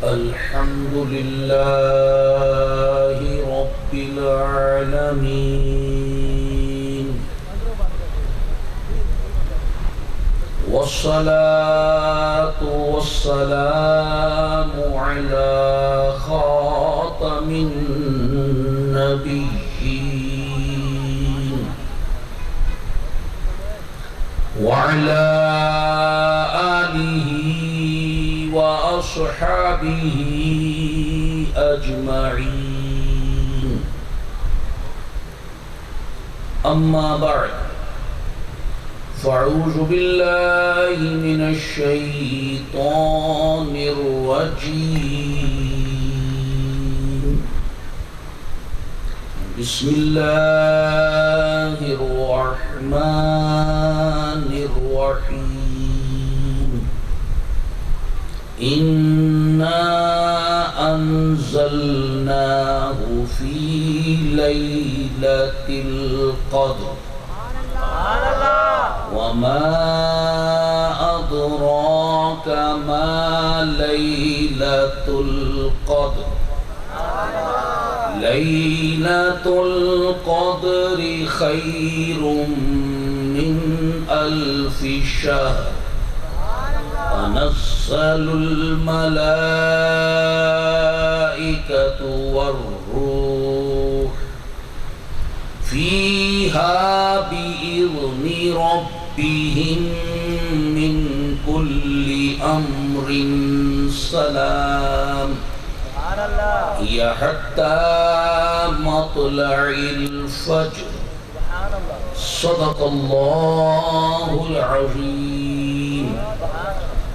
الحمد لله رب العالمين، والصلاة والسلام على خاتم النبيين وعلى آله وأصحابه أجمعين. أما بعد، فأعوذ بالله من الشيطان الرجيم. بسم الله الرحمن الرحيم. إنا أنزلناه في ليلة القدر وما أدراك ما ليلة القدر. ليلة القدر خير من 1000 شهر. تنزل الملائكة والروح فيها بإذن ربهم من كل أمر سلام هي حتى مطلع الفجر. صدق الله العظيم.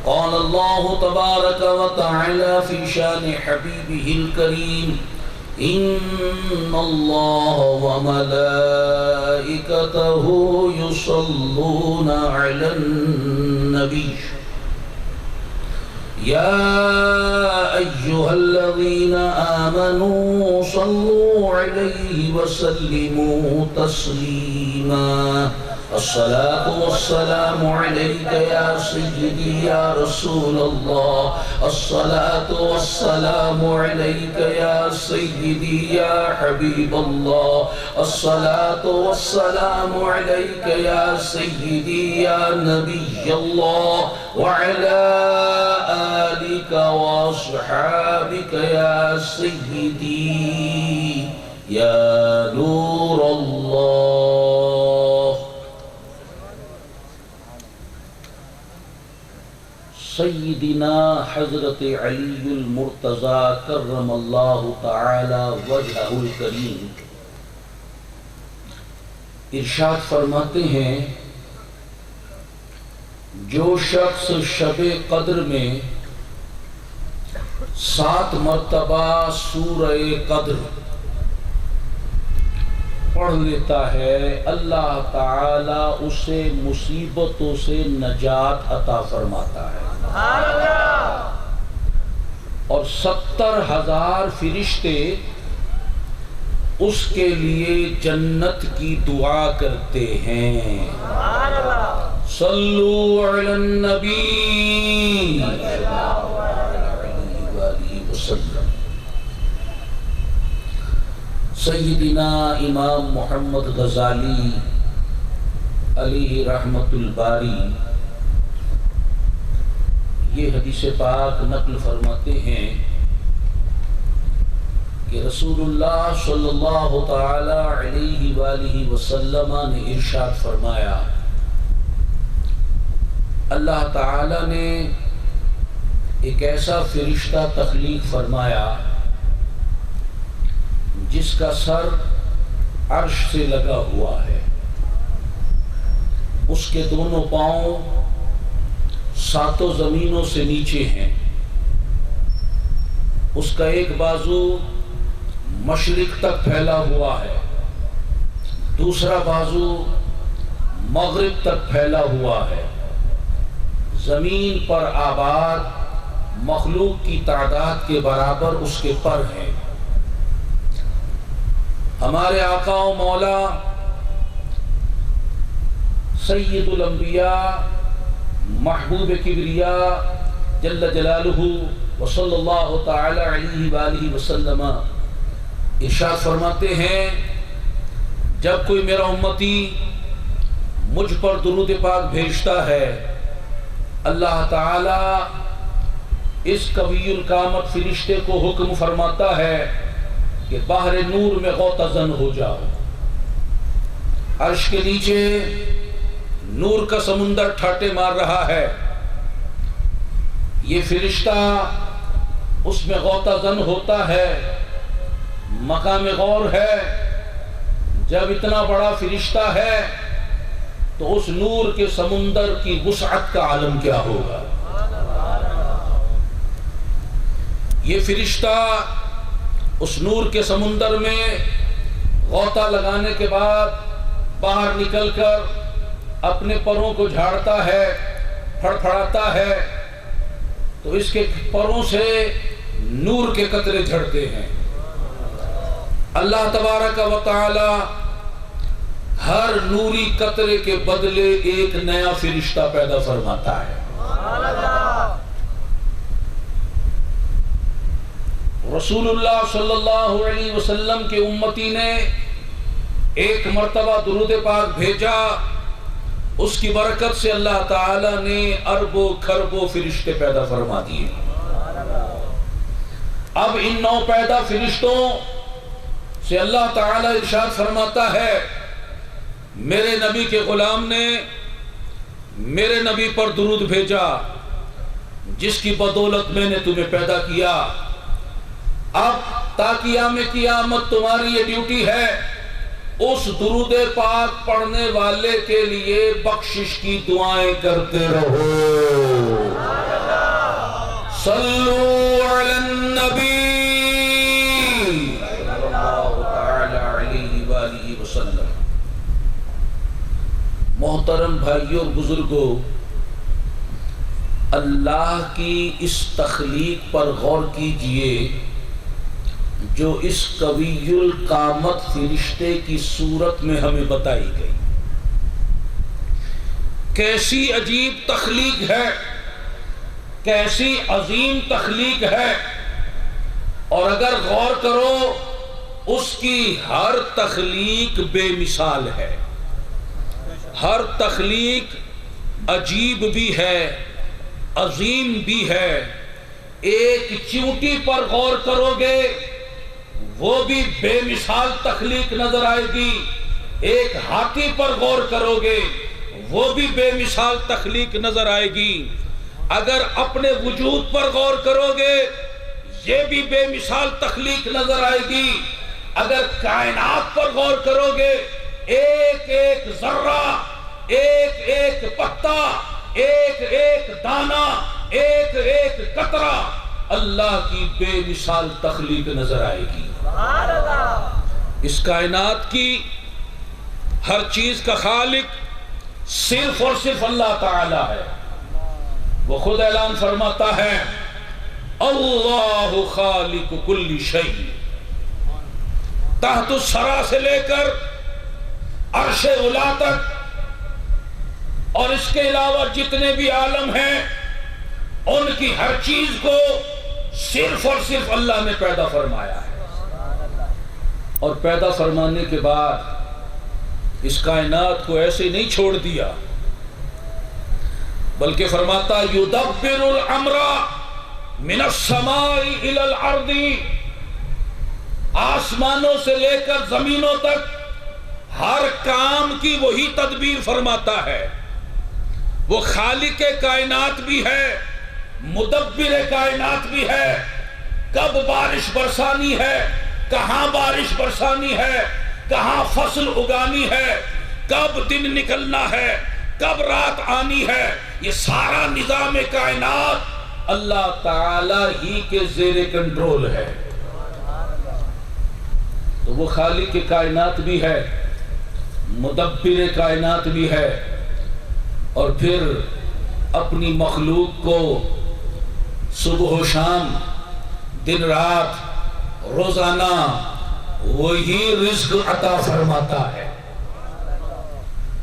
قال الله تبارك وتعالى في شان حبيبه الكريم: إن الله وملائكته يصلون على النبي يا أيها الذين آمنوا صلوا عليه وسلموا تسليما. الصلاة والسلام عليك يا سيدي يا رسول الله. الصلاة والسلام عليك يا سيدي يا حبيب الله. الصلاة والسلام عليك يا سيدي يا نبي الله، وعلى آلك وأصحابك يا سيدي يا نور الله. سیدنا حضرت علی المرتضی کرم اللہ تعالی وجہہ الکریم ارشاد فرماتے ہیں: جو شخص شب قدر میں 7 مرتبہ سورہ قدر پڑھ لیتا ہے، اللہ تعالی اسے مصیبتوں سے نجات عطا فرماتا ہے، اور 70,000 فرشتے اس کے لیے جنت کی دعا کرتے ہیں۔ صلو علی النبی وسلم۔ سیدنا امام محمد غزالی علیہ رحمت الباری یہ حدیث پاک نقل فرماتے ہیں کہ رسول اللہ صلی اللہ تعالی علیہ وآلہ وسلم نے ارشاد فرمایا: اللہ تعالی نے ایک ایسا فرشتہ تخلیق فرمایا جس کا سر عرش سے لگا ہوا ہے، اس کے دونوں پاؤں 7 زمینوں سے نیچے ہیں، اس کا ایک بازو مشرق تک پھیلا ہوا ہے، دوسرا بازو مغرب تک پھیلا ہوا ہے۔ زمین پر آباد مخلوق کی تعداد کے برابر اس کے پر ہیں۔ ہمارے آقا و مولا سید الانبیاء محبوب کبریا جل جلالہ وصلی اللہ تعالی علیہ وآلہ وسلم ارشاد فرماتے ہیں جب کوئی میرا امتی مجھ پر درود پاک بھیجتا ہے اللہ تعالی اس قوی القامت فرشتے کو حکم فرماتا ہے کہ باہر نور میں غوطہ زن ہو جاؤ. عرش کے نیچے نور کا سمندر ٹھاٹے مار رہا ہے. یہ فرشتہ اس میں غوطہ زن ہوتا ہے. مقام غور ہے جب اتنا بڑا فرشتہ ہے تو اس نور کے سمندر کی وسعت کا عالم کیا ہوگا. یہ فرشتہ اس نور کے سمندر میں غوطہ لگانے کے بعد باہر نکل کر اپنے پروں کو جھاڑتا ہے, پھڑپھڑاتا ہے تو اس کے پروں سے نور کے قطرے جھڑتے ہیں. اللہ تبارک و تعالی ہر نوری قطرے کے بدلے ایک نیا فرشتہ پیدا فرماتا ہے. رسول اللہ صلی اللہ علیہ وسلم کے امتی نے ایک مرتبہ درود پاک بھیجا, اس کی برکت سے اللہ تعالی نے اربوں کھربوں فرشتے پیدا فرما دیے. اب ان نو پیدا فرشتوں سے اللہ تعالی ارشاد فرماتا ہے میرے نبی کے غلام نے میرے نبی پر درود بھیجا جس کی بدولت میں نے تمہیں پیدا کیا. اب تا قیام قیامت تمہاری یہ ڈیوٹی ہے اس درود پاک پڑھنے والے کے لیے بخشش کی دعائیں کرتے رہو. صلو علی النبی صلی اللہ تعالی علیہ وآلہ وسلم. محترم بھائیوں اور بزرگوں, اللہ کی اس تخلیق پر غور کیجئے جو اس قوی القامت فرشتے کی صورت میں ہمیں بتائی گئی. کیسی عجیب تخلیق ہے, کیسی عظیم تخلیق ہے, اور اگر غور کرو اس کی ہر تخلیق بے مثال ہے. ہر تخلیق عجیب بھی ہے, عظیم بھی ہے. ایک چیونٹی پر غور کرو گے وہ بھی بے مثال تخلیق نظر آئے گی. ایک ہاتھی پر غور کرو گے وہ بھی بے مثال تخلیق نظر آئے گی. اگر اپنے وجود پر غور کرو گے یہ بھی بے مثال تخلیق نظر آئے گی. اگر کائنات پر غور کرو گے ایک ایک ذرہ, ایک ایک پتا, ایک ایک دانہ, ایک ایک قطرہ اللہ کی بے مثال تخلیق نظر آئے گی. اس کائنات کی ہر چیز کا خالق صرف اور صرف اللہ تعالی ہے. وہ خود اعلان فرماتا ہے اللہ خالق کل شیء, تحت الثری سے لے کر عرش علا تک اور اس کے علاوہ جتنے بھی عالم ہیں ان کی ہر چیز کو صرف اور صرف اللہ نے پیدا فرمایا ہے. اور پیدا فرمانے کے بعد اس کائنات کو ایسے نہیں چھوڑ دیا بلکہ فرماتا یدبر الامر من السماء الى الارض, آسمانوں سے لے کر زمینوں تک ہر کام کی وہی تدبیر فرماتا ہے. وہ خالق کائنات بھی ہے, مدبر کائنات بھی ہے. کب بارش برسانی ہے, کہاں بارش برسانی ہے, کہاں فصل اگانی ہے, کب دن نکلنا ہے, کب رات آنی ہے, یہ سارا نظام کائنات اللہ تعالی ہی کے زیر کنٹرول ہے. تو وہ خالق کائنات بھی ہے, مدبر کائنات بھی ہے, اور پھر اپنی مخلوق کو صبح و شام, دن رات, روزانہ وہی رزق عطا فرماتا ہے.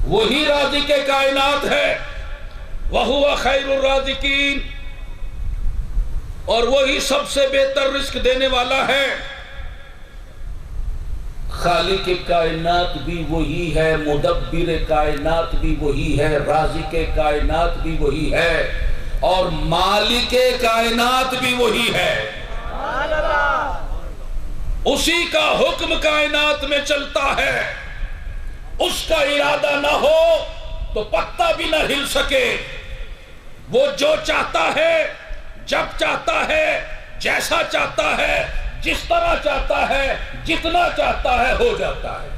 وہی رازق کائنات ہے. وَهُوَ خَيْرُ الرَّازِقِينَ. اور وہی سب سے بہتر رزق دینے والا ہے۔ خالق کائنات بھی وہی ہے، مدبر کائنات بھی وہی ہے، رازق کائنات بھی وہی ہے، اور مالک کائنات بھی وہی ہے۔ اسی کا حکم کائنات میں چلتا ہے، اس کا ارادہ نہ ہو تو پتا بھی نہ ہل سکے۔ وہ جو چاہتا ہے، جب چاہتا ہے، جیسا چاہتا ہے، جس طرح چاہتا ہے، جتنا چاہتا ہے، ہو جاتا ہے۔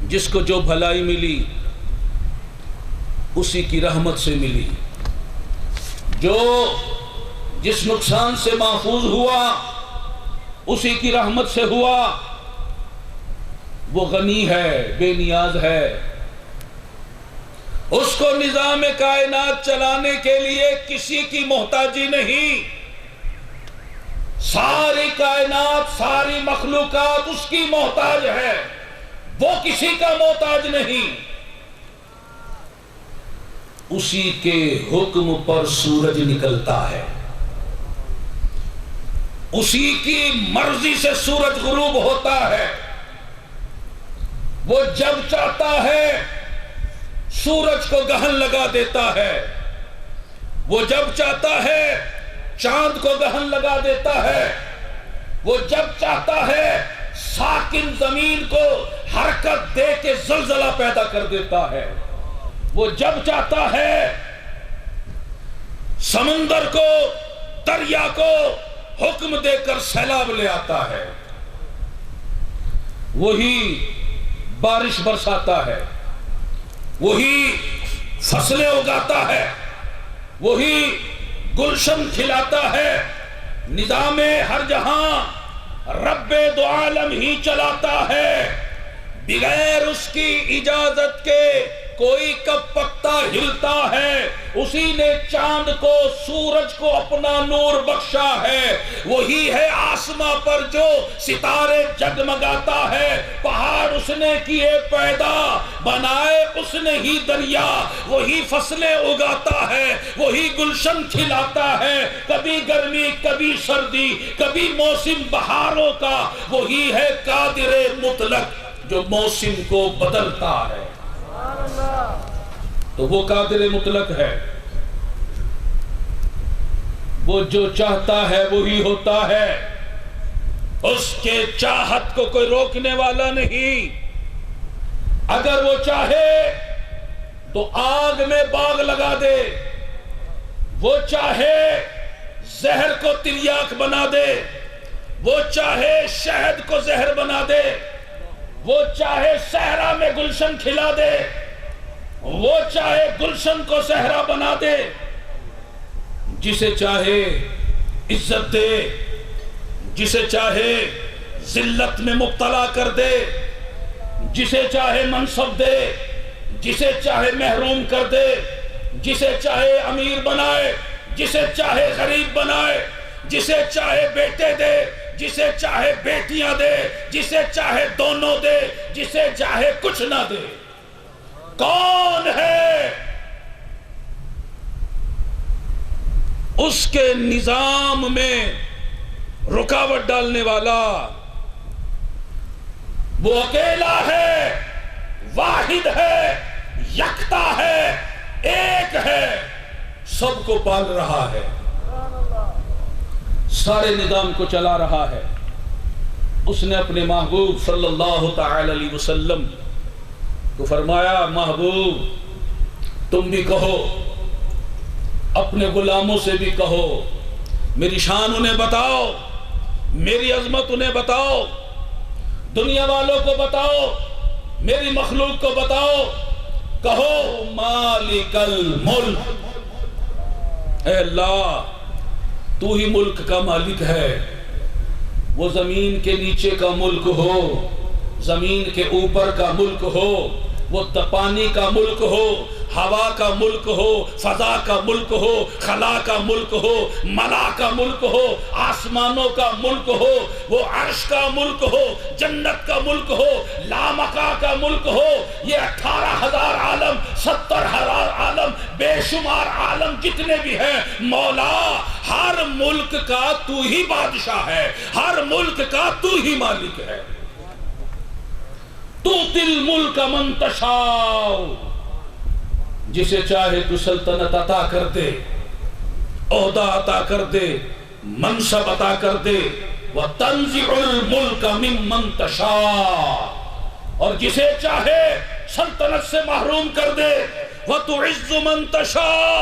جس کو جو بھلائی ملی اسی کی رحمت سے ملی، جو جس نقصان سے محفوظ ہوا اسی کی رحمت سے ہوا۔ وہ غنی ہے، بے نیاز ہے، اس کو نظام کائنات چلانے کے لیے کسی کی محتاجی نہیں۔ ساری کائنات، ساری مخلوقات اس کی محتاج ہے، وہ کسی کا محتاج نہیں۔ اسی کے حکم پر سورج نکلتا ہے، اسی کی مرضی سے سورج غروب ہوتا ہے۔ وہ جب چاہتا ہے سورج کو گہن لگا دیتا ہے، وہ جب چاہتا ہے چاند کو گہن لگا دیتا ہے، وہ جب چاہتا ہے ساکن زمین کو حرکت دے کے زلزلہ پیدا کر دیتا ہے، وہ جب چاہتا ہے سمندر کو، دریا کو حکم دے کر سیلاب لے آتا ہے۔ وہی بارش برساتا ہے، وہی فصلیں اگاتا ہے، وہی گلشن کھلاتا ہے۔ نظام ہر جہاں رب دو عالم ہی چلاتا ہے، بغیر اس کی اجازت کے کوئی کب پتا ہلتا ہے۔ اسی نے چاند کو، سورج کو اپنا نور بخشا ہے، وہی ہے آسمان پر جو ستارے جگمگاتا ہے۔ پہاڑ اس نے کیے پیدا، بنائے اس نے ہی دریا، وہی فصلیں اگاتا ہے، وہی گلشن کھلاتا ہے۔ کبھی گرمی، کبھی سردی، کبھی موسم بہاروں کا، وہی ہے قادر مطلق جو موسم کو بدلتا ہے۔ تو وہ قادر مطلق ہے، وہ جو چاہتا ہے وہی ہوتا ہے، اس کے چاہت کو کوئی روکنے والا نہیں۔ اگر وہ چاہے تو آگ میں باغ لگا دے، وہ چاہے زہر کو تریاک بنا دے، وہ چاہے شہد کو زہر بنا دے، وہ چاہے صحرا میں گلشن کھلا دے، وہ چاہے گلشن کو صحرا بنا دے۔ جسے چاہے عزت دے، جسے چاہے ذلت میں مبتلا کر دے، جسے چاہے منصب دے، جسے چاہے محروم کر دے، جسے چاہے امیر بنائے، جسے چاہے غریب بنائے، جسے چاہے بیٹے دے، جسے چاہے بیٹیاں دے، جسے چاہے دونوں دے، جسے چاہے کچھ نہ دے۔ کون ہے اس کے نظام میں رکاوٹ ڈالنے والا؟ وہ اکیلا ہے، واحد ہے، یکتا ہے، ایک ہے، سب کو پال رہا ہے، سارے نظام کو چلا رہا ہے۔ اس نے اپنے محبوب صلی اللہ تعالی علیہ وسلم کو فرمایا، محبوب تم بھی کہو، اپنے غلاموں سے بھی کہو، میری شان انہیں بتاؤ، میری عظمت انہیں بتاؤ، دنیا والوں کو بتاؤ، میری مخلوق کو بتاؤ، کہو مالک الملک، اے اللہ تو ہی ملک کا مالک ہے۔ وہ زمین کے نیچے کا ملک ہو، زمین کے اوپر کا ملک ہو، وہ پانی کا ملک ہو، ہوا کا ملک ہو، فضا کا ملک ہو، خلا کا ملک ہو، ملا کا ملک ہو، آسمانوں کا ملک ہو، وہ عرش کا ملک ہو، جنت کا ملک ہو، لامکا کا ملک ہو، یہ 18,000 عالم، 70,000 عالم بے شمار عالم جتنے بھی ہیں، مولا ہر ملک کا تو ہی بادشاہ ہے، ہر ملک کا تو ہی مالک ہے۔ تُؤْتِي الْمُلْكَ مَن تَشَاءُ، جسے چاہے تو سلطنت عطا کر دے، عہدہ عطا کر دے، منصب عطا کر دے۔ وَتَنزِعُ الْمُلْكَ مِمَّن تَشَاءُ، اور جسے چاہے سلطنت سے محروم کر دے۔ وَتُعِزُّ مَن تَشَاءُ،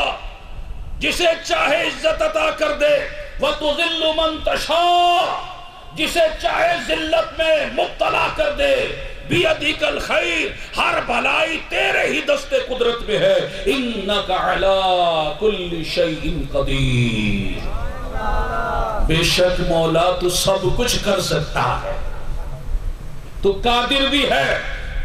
جسے چاہے عزت عطا کر دے۔ وَتُذِلُّ مَن تَشَاءُ، جسے چاہے ذلت میں مبتلا کر دے۔ بِيَدِكَ الْخَيْرُ، ہر بھلائی تیرے ہی دست قدرت میں ہے۔ إِنَّكَ عَلَىٰ كُلِّ شَيْءٍ قَدِيرٌ، بے شک مولا تو سب کچھ کر سکتا ہے، تو قادر بھی ہے،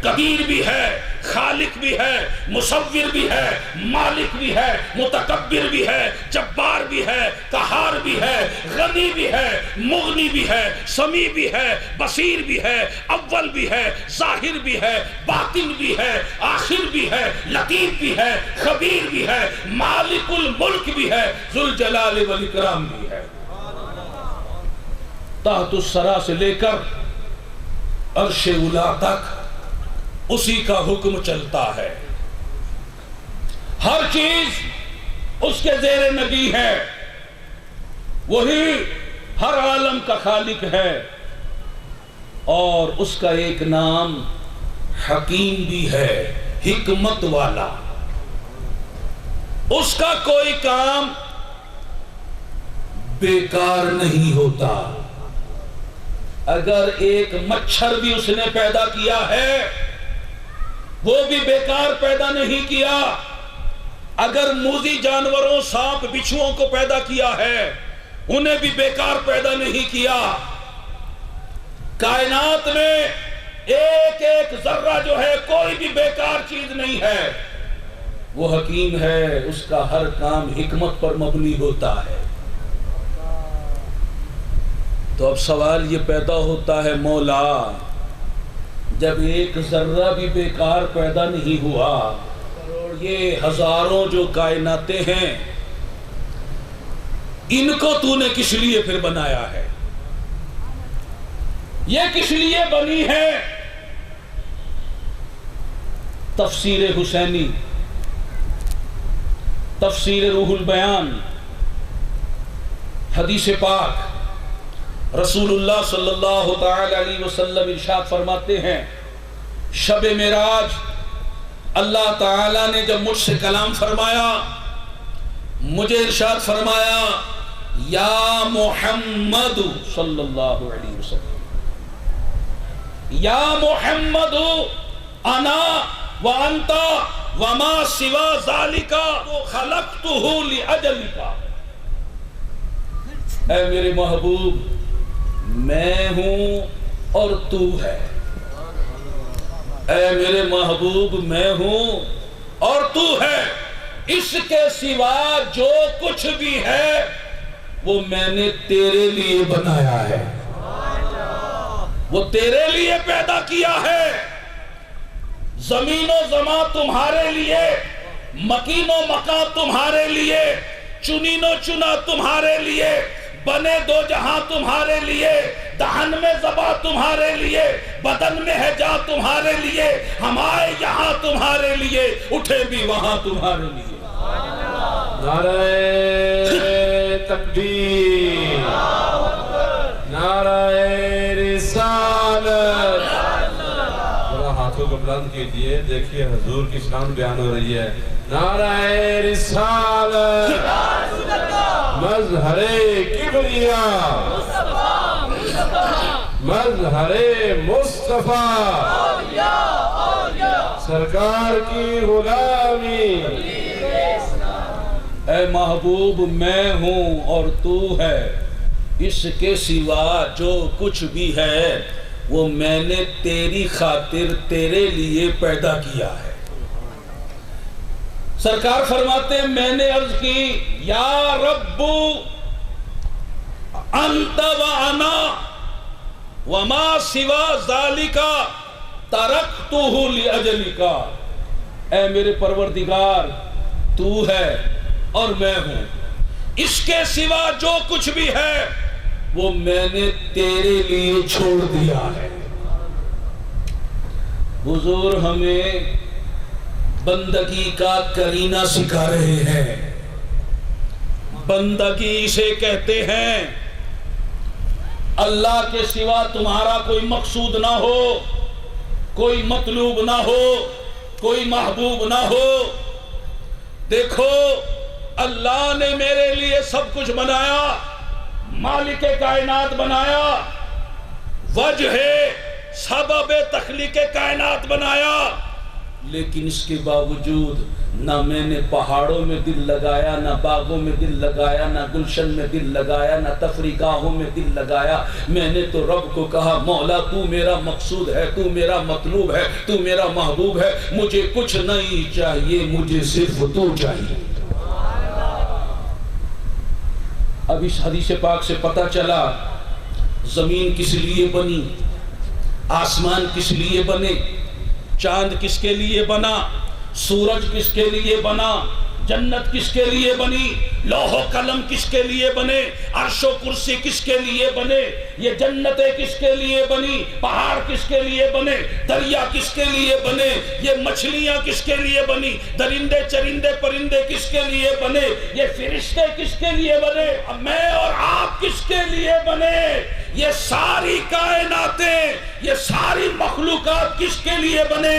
قدیر بھی ہے، خالق بھی ہے، مصور بھی ہے، مالک بھی ہے، متکبر بھی ہے، جبار بھی ہے، قہار بھی ہے، غنی بھی ہے، مغنی بھی ہے، سمیع بھی ہے، بصیر بھی ہے، اول بھی ہے، ظاہر بھی ہے، باطن بھی ہے، آخر بھی ہے، لطیف بھی ہے، خبیر بھی ہے، مالک الملک بھی ہے، ذوالجلال والاکرام بھی ہے۔ تحت الثری سے لے کر عرش اولی تک اسی کا حکم چلتا ہے، ہر چیز اس کے زیر نگی ہے، وہی ہر عالم کا خالق ہے، اور اس کا ایک نام حکیم بھی ہے، حکمت والا۔ اس کا کوئی کام بیکار نہیں ہوتا۔ اگر ایک مچھر بھی اس نے پیدا کیا ہے وہ بھی بیکار پیدا نہیں کیا۔ اگر موذی جانوروں، سانپ بچھوؤں کو پیدا کیا ہے انہیں بھی بیکار پیدا نہیں کیا۔ کائنات میں ایک ایک ذرہ جو ہے کوئی بھی بیکار چیز نہیں ہے، وہ حکیم ہے، اس کا ہر کام حکمت پر مبنی ہوتا ہے۔ تو اب سوال یہ پیدا ہوتا ہے، مولا جب ایک ذرہ بھی بیکار پیدا نہیں ہوا، اور یہ ہزاروں جو کائناتیں ہیں ان کو تو نے کس لیے پھر بنایا ہے؟ یہ کس لیے بنی ہے؟ تفسیر حسینی، تفسیر روح البیان، حدیث پاک، رسول اللہ صلی اللہ تعالی علیہ وسلم ارشاد فرماتے ہیں، شب معراج اللہ تعالیٰ نے جب مجھ سے کلام فرمایا، مجھے ارشاد فرمایا، یا محمد صلی اللہ علیہ وسلم، یا محمد انا وانت وما سوا ذالک خلقتہ لاجلک، اے میرے محبوب میں ہوں اور تو ہے، اے میرے محبوب میں ہوں اور تو ہے، اس کے سوا جو کچھ بھی ہے وہ میں نے تیرے لیے بنایا ہے، وہ تیرے لیے پیدا کیا ہے۔ زمین و زمان تمہارے لیے، مکین و مکان تمہارے لیے، چنین و چنا تمہارے لیے، بنے دو جہاں تمہارے لیے، دہن میں زبا تمہارے لیے، بدن میں ہے جا تمہارے لیے، ہم آئے یہاں تمہارے لیے، اٹھے بھی وہاں تمہارے لیے۔ نعرہ تکبیر، نعرہ رسالت، ذرا ہاتھوں کو بلند کیجئے، دیکھیے حضور کی شان بیان ہو رہی ہے۔ نعرہ رسالت، مظہر کبریاء، مظہر مصطفیٰ، سرکار کی غلامی۔ اے محبوب میں ہوں اور تو ہے، اس کے سوا جو کچھ بھی ہے وہ میں نے تیری خاطر تیرے لیے پیدا کیا ہے۔ سرکار فرماتے ہیں میں نے عرض کی، یا رب انت و انا وما سوا ذالک ترکتہ لاجلک، اے میرے پروردگار تو ہے اور میں ہوں، اس کے سوا جو کچھ بھی ہے وہ میں نے تیرے لیے چھوڑ دیا ہے۔ حضور ہمیں بندگی کا کرینہ سکھا رہے ہیں۔ بندگی اسے کہتے ہیں اللہ کے سوا تمہارا کوئی مقصود نہ ہو، کوئی مطلوب نہ ہو، کوئی محبوب نہ ہو۔ دیکھو اللہ نے میرے لیے سب کچھ بنایا، مالک کائنات بنایا، وجہ سبب تخلیق کائنات بنایا، لیکن اس کے باوجود نہ میں نے پہاڑوں میں دل لگایا، نہ باغوں میں دل لگایا، نہ گلشن میں دل لگایا، نہ تفریح گاہوں میں دل لگایا۔ میں نے تو رب کو کہا مولا تو میرا مقصود ہے، تو میرا مطلوب ہے، تو میرا محبوب ہے، مجھے کچھ نہیں چاہیے، مجھے صرف تو چاہیے۔ اب اس حدیث پاک سے پتہ چلا زمین کس لیے بنی، آسمان کس لیے بنے، چاند کس کے لیے بنا، سورج کس کے لیے بنا، جنت کس کے لیے بنی، لوح و قلم کس کے لیے بنے، عرش و کرسی کس کے لیے بنے، یہ جنتیں کس کے لیے بنی، پہاڑ کس کے لیے بنے، دریا کس کے لیے بنے، یہ مچھلیاں کس کے لیے بنی، درندے چرندے پرندے کس کے لیے بنے، یہ فرشتے کس کے لیے بنے، میں اور آپ کس کے لیے بنے، یہ ساری کائناتیں، یہ ساری مخلوقات کس کے لیے بنے،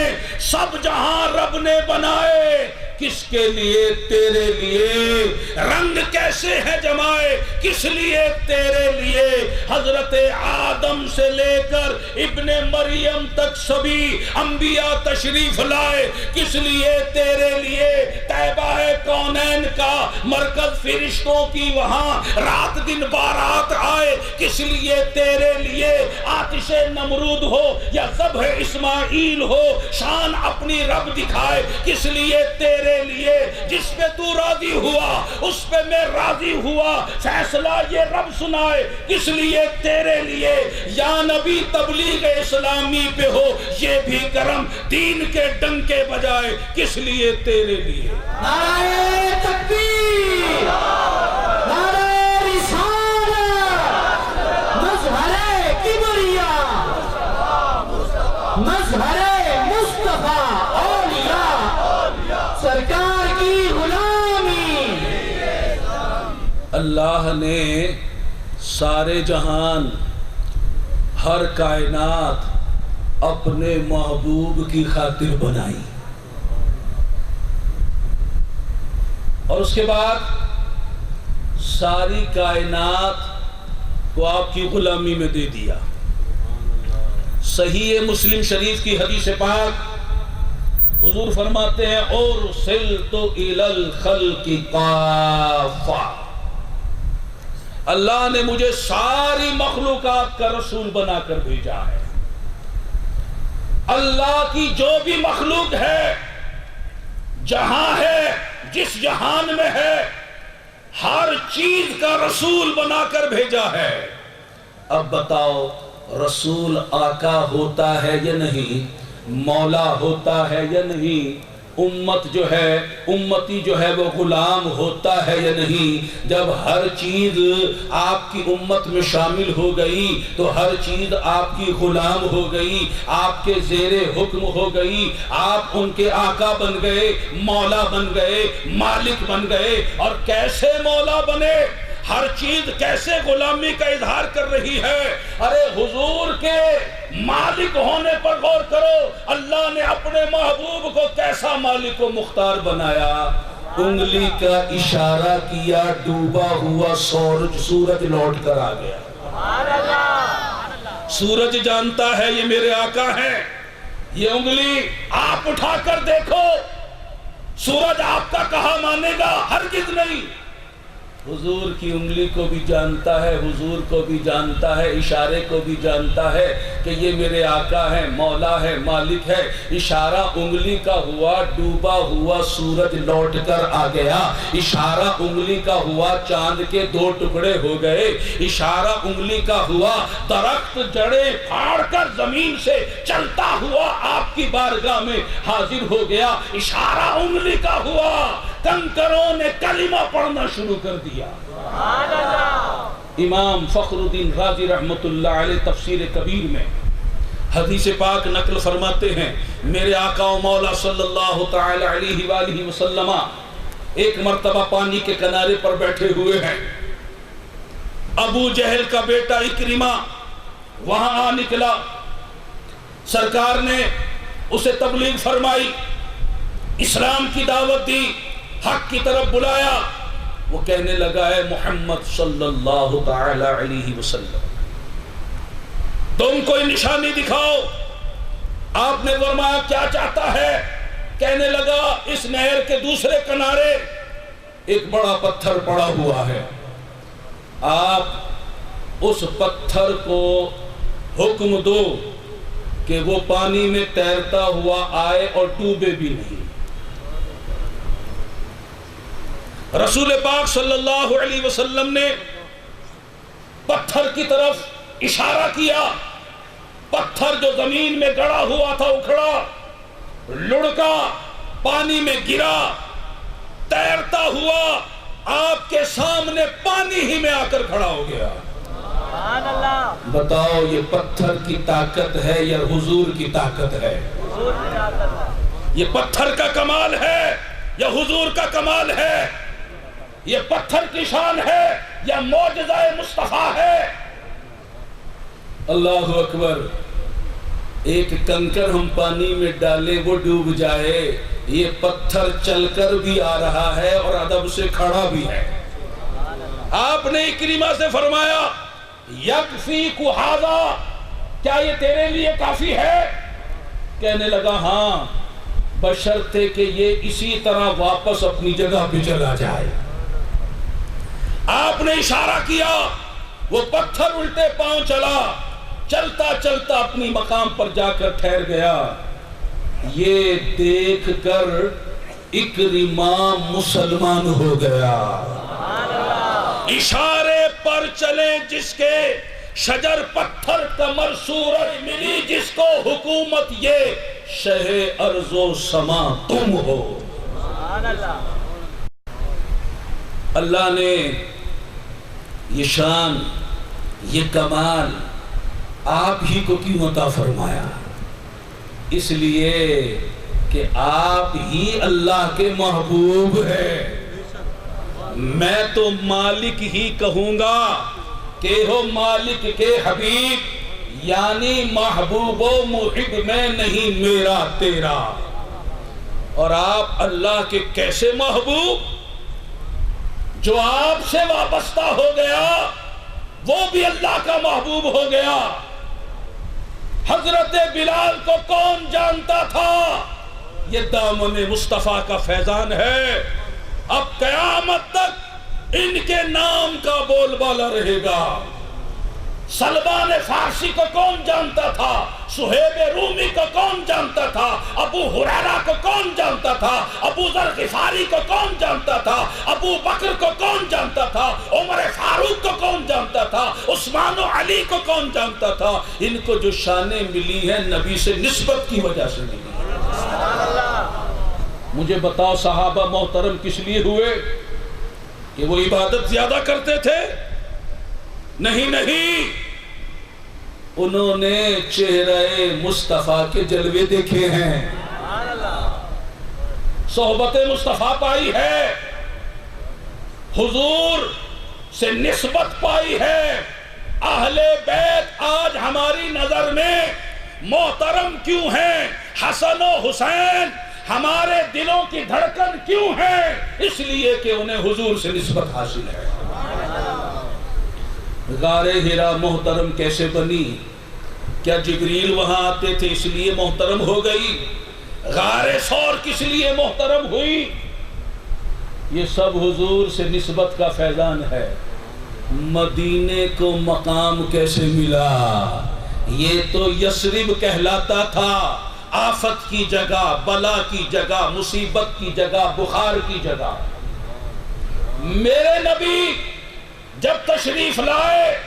سب جہاں رب نے بنائے کس کے لیے، تیرے لیے۔ رنگ کیسے ہے جمائے، کس لیے، تیرے لیے۔ حضرت آدم سے لے کر ابن مریم تک سبھی انبیاء تشریف لائے، کس لیے، تیرے لیے۔ طیبہ کونین کا مرکز فرشتوں کی وہاں رات دن بارات آئے، کس لیے، تیرے لیے۔ آتش نمرود ہو یا ذبح اسماعیل ہو، شان اپنی رب دکھائے، کس لیے، تیرے لیے۔ جس پہ تو راضی ہوا اس پہ میں راضی ہوا، فیصلہ یہ رب سنائے، کس لیے، تیرے لیے۔ یا نبی تبلیغ اسلامی پہ ہو یہ بھی کرم، دین کے ڈنکے بجائے، کس لیے، تیرے لیے۔ نعرہ تکبیر، نعرہ رسالت، مظہر کبریاء، مظہر مصطفیٰ اولیاء، سرکار کی غلامی۔ اللہ نے سارے جہان، ہر کائنات اپنے محبوب کی خاطر بنائی، اور اس کے بعد ساری کائنات کو آپ کی غلامی میں دے دیا۔ صحیح مسلم شریف کی حدیث پاک حضور فرماتے ہیں اُرسلتُ إِلَى الْخَلْقِ کافۃ، اللہ نے مجھے ساری مخلوقات کا رسول بنا کر بھیجا ہے۔ اللہ کی جو بھی مخلوق ہے، جہاں ہے، جس جہان میں ہے، ہر چیز کا رسول بنا کر بھیجا ہے۔ اب بتاؤ رسول آقا ہوتا ہے یا نہیں، مولا ہوتا ہے یا نہیں، امت جو ہے، امتی جو ہے وہ غلام ہوتا ہے یا نہیں۔ جب ہر چیز آپ کی امت میں شامل ہو گئی تو ہر چیز آپ کی غلام ہو گئی، آپ کے زیر حکم ہو گئی، آپ ان کے آقا بن گئے، مولا بن گئے، مالک بن گئے۔ اور کیسے مولا بنے، ہر چیز کیسے غلامی کا اظہار کر رہی ہے۔ ارے حضور کے مالک ہونے پر غور کرو، اللہ نے اپنے محبوب کو کیسا مالک و مختار بنایا۔ انگلی کا اشارہ کیا، ڈوبا ہوا سورج لوٹ کر آ گیا۔ سورج جانتا ہے یہ میرے آقا ہیں، یہ انگلی آپ اٹھا کر دیکھو، سورج آپ کا کہا مانے گا، ہرگز نہیں۔ حضور کی انگلی کو بھی جانتا ہے، حضور کو بھی جانتا ہے، اشارے کو بھی جانتا ہے کہ یہ میرے آقا ہے، مولا ہے، مالک ہے۔ اشارہ انگلی کا ہوا، ڈوبا ہوا سورج لوٹ کر آ گیا۔ اشارہ انگلی کا ہوا، چاند کے 2 ٹکڑے ہو گئے۔ اشارہ انگلی کا ہوا، درخت جڑیں پھاڑ کر زمین سے چلتا ہوا آپ کی بارگاہ میں حاضر ہو گیا۔ اشارہ انگلی کا ہوا، کنکروں نے کلمہ پڑھنا شروع کر دیا۔ امام فخر الدین رازی رحمت اللہ علیہ تفسیر کبیر میں حدیث پاک نقل فرماتے ہیں، میرے آقا و مولا صلی اللہ تعالی علیہ وآلہ وسلم ایک مرتبہ پانی کے کنارے پر بیٹھے ہوئے ہیں، ابو جہل کا بیٹا اکرمہ وہاں آ نکلا، سرکار نے اسے تبلیغ فرمائی، اسلام کی دعوت دی، حق کی طرف بلایا، وہ کہنے لگا ہے محمد صلی اللہ تعالی علیہ وسلم تم کوئی نشانی دکھاؤ۔ آپ نے فرمایا کیا چاہتا ہے؟ کہنے لگا اس نہر کے دوسرے کنارے ایک بڑا پتھر پڑا ہوا ہے، آپ اس پتھر کو حکم دو کہ وہ پانی میں تیرتا ہوا آئے اور ڈوبے بھی نہیں۔ رسول پاک صلی اللہ علیہ وسلم نے پتھر کی طرف اشارہ کیا، پتھر جو زمین میں گڑا ہوا تھا اکھڑا، لڑکا، پانی میں گرا، تیرتا ہوا آپ کے سامنے پانی ہی میں آ کر کھڑا ہو گیا۔ بتاؤ یہ پتھر کی طاقت ہے یا حضور کی طاقت ہے؟ یہ پتھر کا کمال ہے یا حضور کا کمال ہے؟ یہ پتھر کی شان ہے یا معجزہ مصطفیٰ ہے؟ اللہ اکبر۔ ایک کنکر ہم پانی میں ڈالیں وہ ڈوب جائے، یہ پتھر چل کر بھی آ رہا ہے اور ادب سے کھڑا بھی ہے۔ آپ نے اکرمہ سے فرمایا یکفیک ھذا، کیا یہ تیرے لیے کافی ہے؟ کہنے لگا ہاں، بشرطے کہ یہ اسی طرح واپس اپنی جگہ پہ چلا جائے۔ آپ نے اشارہ کیا، وہ پتھر الٹے پاؤں چلا، چلتا چلتا اپنی مقام پر جا کر ٹھہر گیا۔ یہ دیکھ کر اکرمہ مسلمان ہو گیا۔ اشارے پر چلے جس کے شجر پتھر کمر صورت ملی جس کو، حکومت یہ شہ ارض و سما تم ہو۔ اللہ نے یہ شان، یہ کمال آپ ہی کو کیوں عطا فرمایا؟ اس لیے کہ آپ ہی اللہ کے محبوب ہیں۔ میں تو مالک ہی کہوں گا کہ ہو مالک کے حبیب، یعنی محبوب و محب میں نہیں میرا تیرا۔ اور آپ اللہ کے کیسے محبوب؟ جو آپ سے وابستہ ہو گیا وہ بھی اللہ کا محبوب ہو گیا۔ حضرت بلال کو کون جانتا تھا؟ یہ دامن مصطفیٰ کا فیضان ہے، اب قیامت تک ان کے نام کا بول بالا رہے گا۔ سلمان فارسی کو کون جانتا تھا؟ سہیب رومی کو کون جانتا تھا؟ ابو ہریرہ کو کون جانتا تھا؟ ابو ذر غفاری کو کون جانتا تھا؟ ابو بکر کو کون جانتا تھا؟ عمر فاروق کو کون جانتا تھا؟ عثمان و علی کو کون جانتا تھا؟ ان کو جو شانیں ملی ہیں نبی سے نسبت کی وجہ سے ملی۔ مجھے بتاؤ صحابہ محترم کس لیے ہوئے؟ کہ وہ عبادت زیادہ کرتے تھے؟ نہیں نہیں، انہوں نے چہرہ مصطفیٰ کے جلوے دیکھے ہیں، صحبت مصطفیٰ پائی ہے، حضور سے نسبت پائی ہے۔ اہل بیت آج ہماری نظر میں محترم کیوں ہیں؟ حسن و حسین ہمارے دلوں کی دھڑکن کیوں ہے؟ اس لیے کہ انہیں حضور سے نسبت حاصل ہے۔ غار ہرا محترم کیسے بنی؟ کیا جبریل وہاں آتے تھے اس لیے محترم ہو گئی؟ غار ثور کس لیے محترم ہوئی؟ یہ سب حضور سے نسبت کا فیضان ہے۔ مدینے کو مقام کیسے ملا؟ یہ تو یثرب کہلاتا تھا، آفت کی جگہ، بلا کی جگہ، مصیبت کی جگہ، بخار کی جگہ۔ میرے نبی جب تشریف لائے،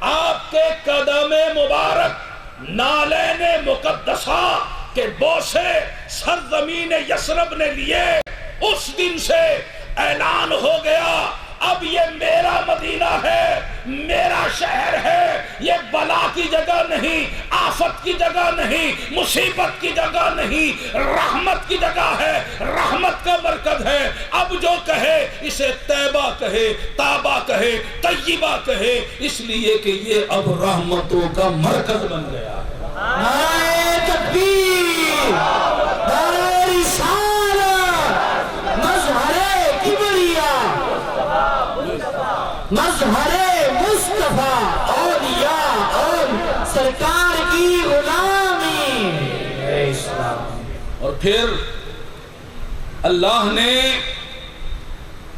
آپ کے قدم مبارک نالین مقدسہ کے بوسے سرزمین یثرب نے لیے، اس دن سے اعلان ہو گیا اب یہ میرا مدینہ ہے، میرا شہر ہے، یہ بلا کی جگہ نہیں، آفت کی جگہ نہیں، مصیبت کی جگہ نہیں، رحمت کی جگہ ہے، رحمت کا مرکز ہے۔ اب جو کہے اسے طیبہ کہے، تابہ کہے، طیبہ کہے، اس لیے کہ یہ اب رحمتوں کا مرکز بن گیا ہے۔ نعرہ تکبیر، نعرہ رسالت، مظہر کبریاء، مظہر مصطفیٰ، اولیاء اور سرکار کی غلامی۔ اے اسلام۔ اور پھر اللہ نے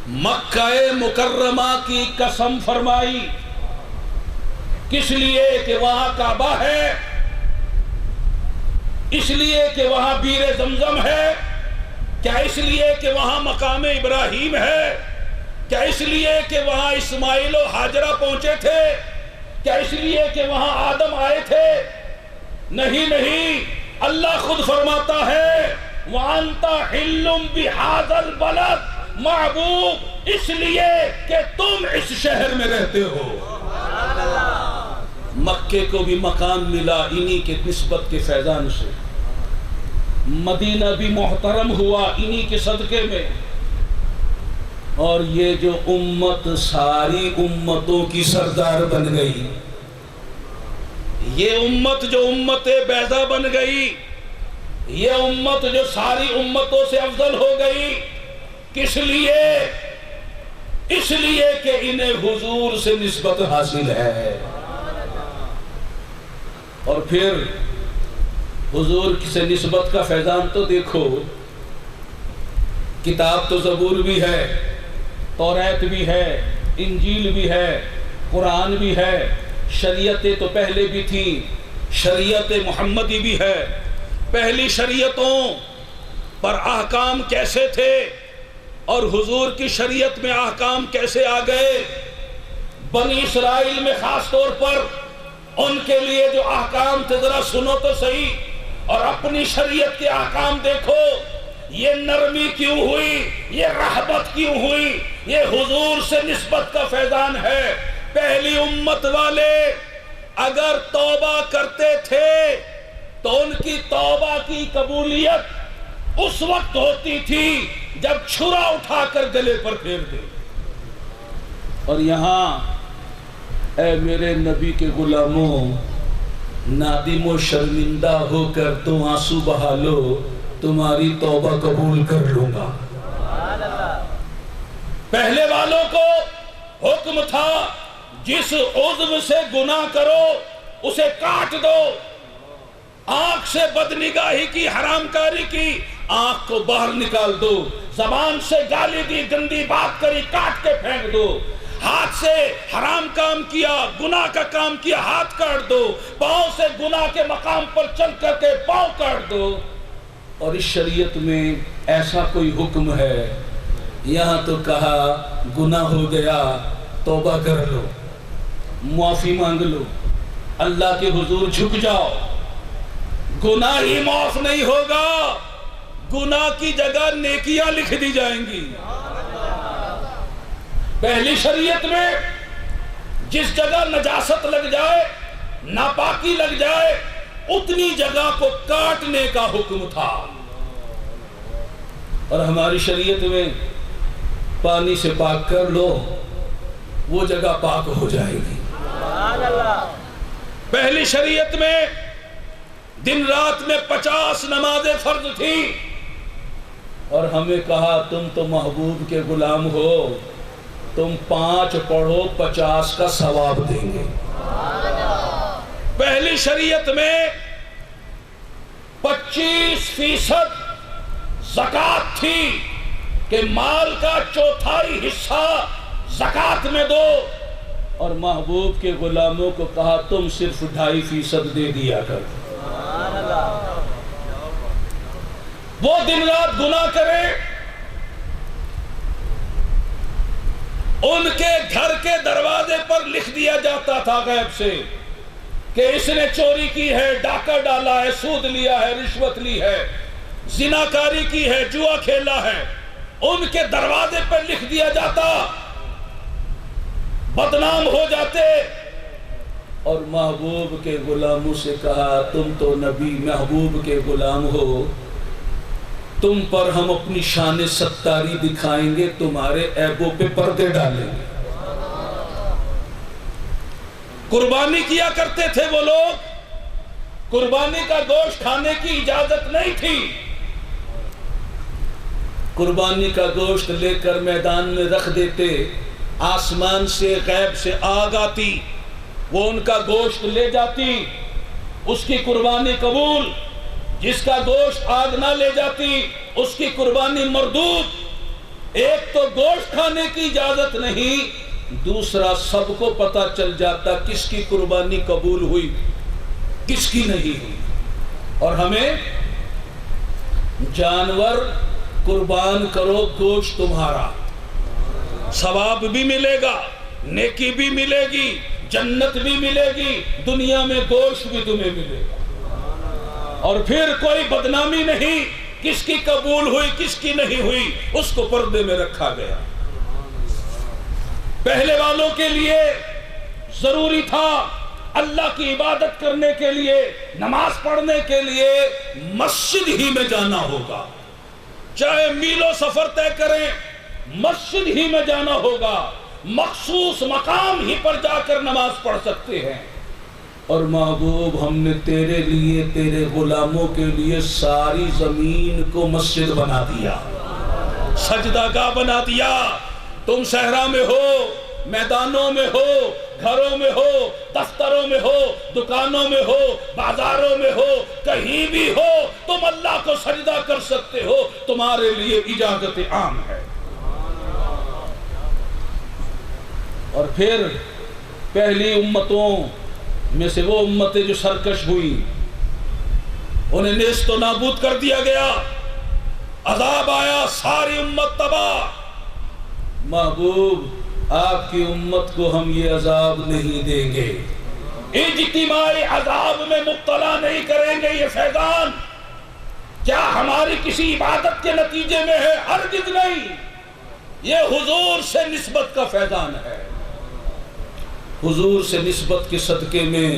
مکہ مکرمہ کی قسم فرمائی، کس لیے کہ وہاں کعبہ ہے، اس لیے کہ وہاں بیر زمزم ہے، کیا اس لیے کہ وہاں مقام ابراہیم ہے، کیا اس لیے کہ وہاں اسماعیل و ہاجرہ پہنچے تھے، کیا اس لیے کہ وہاں آدم آئے تھے؟ نہیں نہیں، اللہ خود فرماتا ہے وَأَنْتَ حِلٌّ بِهَذَا الْبَلَدِ، محبوب اس لیے کہ تم اس شہر میں رہتے ہو۔ مکے کو بھی مقام ملا انہی کے نسبت کے فیضان سے، مدینہ بھی محترم ہوا انہی کے صدقے میں، اور یہ جو امت ساری امتوں کی سردار بن گئی، یہ امت جو امت بیضا بن گئی، یہ امت جو ساری امتوں سے افضل ہو گئی، کس لیے؟ اس لیے کہ انہیں حضور سے نسبت حاصل ہے۔ اور پھر حضور سے نسبت کا فیضان تو دیکھو، کتاب تو زبور بھی ہے، توریت بھی ہے، انجیل بھی ہے، قرآن بھی ہے، شریعتیں تو پہلے بھی تھیں، شریعت محمدی بھی ہے۔ پہلی شریعتوں پر احکام کیسے تھے اور حضور کی شریعت میں احکام کیسے آ گئے؟ بنی اسرائیل میں خاص طور پر ان کے لیے جو احکام تھے ذرا سنو تو صحیح، اور اپنی شریعت کے احکام دیکھو، یہ نرمی کیوں ہوئی، یہ رحمت کیوں ہوئی؟ یہ حضور سے نسبت کا فیضان ہے۔ پہلی امت والے اگر توبہ کرتے تھے تو ان کی توبہ کی قبولیت اس وقت ہوتی تھی جب چھرا اٹھا کر گلے پر پھیر دے۔ اور یہاں اے میرے نبی کے غلاموں، نادم و شرمندہ ہو کر تو آنسو بہا لو، تمہاری توبہ قبول کر لوں گا۔ پہلے والوں کو حکم تھا جس عضو سے گناہ کرو اسے کاٹ دو، آنکھ سے بدنگاہی کی، حرام کاری کی، آنکھ کو باہر نکال دو، زبان سے گالی دی، گندی بات کری، کاٹ کے پھینک دو، ہاتھ سے حرام کام کیا، گناہ کا کام کیا، ہاتھ کاٹ دو، پاؤں سے گناہ کے مقام پر چل کر کے پاؤں کاٹ دو۔ اور اس شریعت میں ایسا کوئی حکم ہے؟ یہاں تو کہا گناہ ہو گیا توبہ کر لو، معافی مانگ لو، اللہ کے حضور جھک جاؤ۔ گناہ ہی معاف نہیں ہوگا، گناہ کی جگہ نیکیاں لکھ دی جائیں گی۔ پہلی شریعت میں جس جگہ نجاست لگ جائے، ناپاکی لگ جائے، اتنی جگہ کو کاٹنے کا حکم تھا، اور ہماری شریعت میں پانی سے پاک کر لو، وہ جگہ پاک ہو جائے گی۔ پہلی شریعت میں دن رات میں 50 نمازیں فرض تھی، اور ہمیں کہا تم تو محبوب کے غلام ہو، تم 5 پڑھو 50 کا ثواب دیں گے۔ پہلی شریعت میں 25% زکوٰۃ تھی کہ مال کا 1/4 حصہ زکوٰۃ میں دو، اور محبوب کے غلاموں کو کہا تم صرف 2.5% دے دیا کر۔ وہ دن رات گناہ کرے، ان کے گھر کے دروازے پر لکھ دیا جاتا تھا غیب سے کہ اس نے چوری کی ہے، ڈاکہ ڈالا ہے، سود لیا ہے، رشوت لی ہے، زناکاری کی ہے، جوا کھیلا ہے، ان کے دروازے پر لکھ دیا جاتا، بدنام ہو جاتے۔ اور محبوب کے غلاموں سے کہا تم تو نبی محبوب کے غلام ہو، تم پر ہم اپنی شان ستاری دکھائیں گے، تمہارے عیبوں پہ پردے ڈالیں گے۔ قربانی کیا کرتے تھے وہ لوگ، قربانی کا گوشت کھانے کی اجازت نہیں تھی، قربانی کا گوشت لے کر میدان میں رکھ دیتے، آسمان سے غیب سے آگ آتی، وہ ان کا گوشت لے جاتی، اس کی قربانی قبول، جس کا گوشت آگ نہ لے جاتی اس کی قربانی مردود۔ ایک تو گوشت کھانے کی اجازت نہیں، دوسرا سب کو پتہ چل جاتا کس کی قربانی قبول ہوئی کس کی نہیں ہوئی۔ اور ہمیں جانور قربان کرو، گوشت تمہارا، ثواب بھی ملے گا، نیکی بھی ملے گی، جنت بھی ملے گی، دنیا میں گوشت بھی تمہیں ملے گا۔ اور پھر کوئی بدنامی نہیں، کس کی قبول ہوئی کس کی نہیں ہوئی اس کو پردے میں رکھا گیا۔ پہلے والوں کے لیے ضروری تھا اللہ کی عبادت کرنے کے لیے، نماز پڑھنے کے لیے مسجد ہی میں جانا ہوگا، چاہے میلوں سفر طے کریں مسجد ہی میں جانا ہوگا، مخصوص مقام ہی پر جا کر نماز پڑھ سکتے ہیں۔ اور محبوب ہم نے تیرے لیے تیرے غلاموں کے لیے ساری زمین کو مسجد بنا دیا، سجدہ گاہ بنا دیا۔ تم صحرا میں ہو، میدانوں میں ہو، گھروں میں ہو، دفتروں میں ہو، دکانوں میں ہو، بازاروں میں ہو، کہیں بھی ہو تم اللہ کو سجدہ کر سکتے ہو، تمہارے لیے اجازت عام ہے۔ اور پھر پہلی امتوں میں سے وہ امتیں جو سرکش ہوئی انہیں نیست و نابود کر دیا گیا، عذاب آیا، ساری امت تباہ۔ محبوب آپ کی امت کو ہم یہ عذاب نہیں دیں گے، اجتماعی عذاب میں مبتلا نہیں کریں گے۔ یہ فیضان کیا ہماری کسی عبادت کے نتیجے میں ہے؟ ہرگز نہیں، یہ حضور سے نسبت کا فیضان ہے۔ حضور سے نسبت کے صدقے میں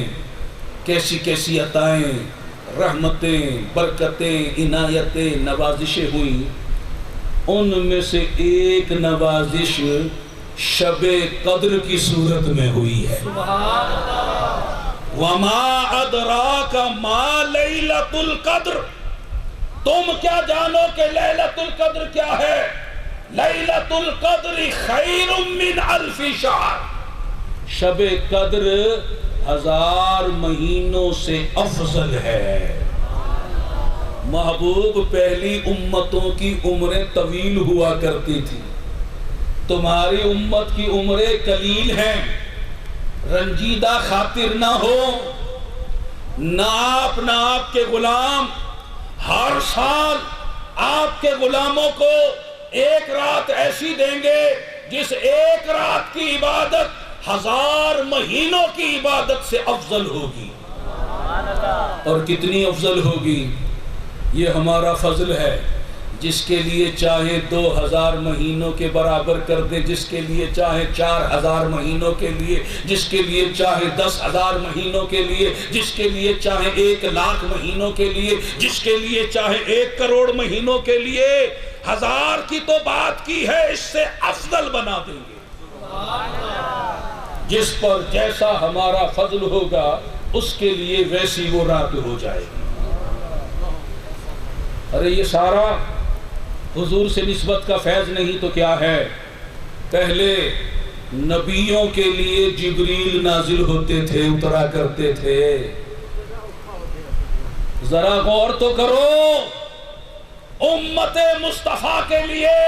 کیسی کیسی عطائیں، رحمتیں، برکتیں، عنایتیں، نوازشیں ہوئیں، ان میں سے ایک نوازش شب قدر کی صورت میں ہوئی ہے۔ وَمَا أَدْرَاكَ مَا لَيْلَةُ الْقَدْرِ، تم کیا جانو کہ لیلۃ القدر کیا ہے؟ لیلۃ القدر خیر من الف شہر، شب قدر 1000 مہینوں سے افضل ہے۔ محبوب پہلی امتوں کی عمریں طویل ہوا کرتی تھی، تمہاری امت کی عمریں قلیل ہیں۔ رنجیدہ خاطر نہ ہو، نہ آپ کے غلام ہر سال آپ کے غلاموں کو ایک رات ایسی دیں گے جس ایک رات کی عبادت 1000 مہینوں کی عبادت سے افضل ہوگی۔ اور کتنی افضل ہوگی؟ یہ ہمارا فضل ہے، جس کے لیے چاہے 2000 مہینوں کے برابر کر دے، جس کے لیے چاہے 4000 مہینوں کے لیے، جس کے لیے چاہے 10,000 مہینوں کے لیے، جس کے لیے چاہے 1,00,000 مہینوں کے لیے، جس کے لیے چاہے 1 کروڑ مہینوں کے لیے۔ 1000 کی تو بات کی ہے، اس سے افضل بنا دیں گے۔ جس پر جیسا ہمارا فضل ہوگا اس کے لیے ویسی وہ رات ہو جائے گی۔ ارے یہ سارا حضور سے نسبت کا فیض نہیں تو کیا ہے؟ پہلے نبیوں کے لیے جبریل نازل ہوتے تھے، اترا کرتے تھے۔ ذرا غور تو کرو، امت مصطفیٰ کے لیے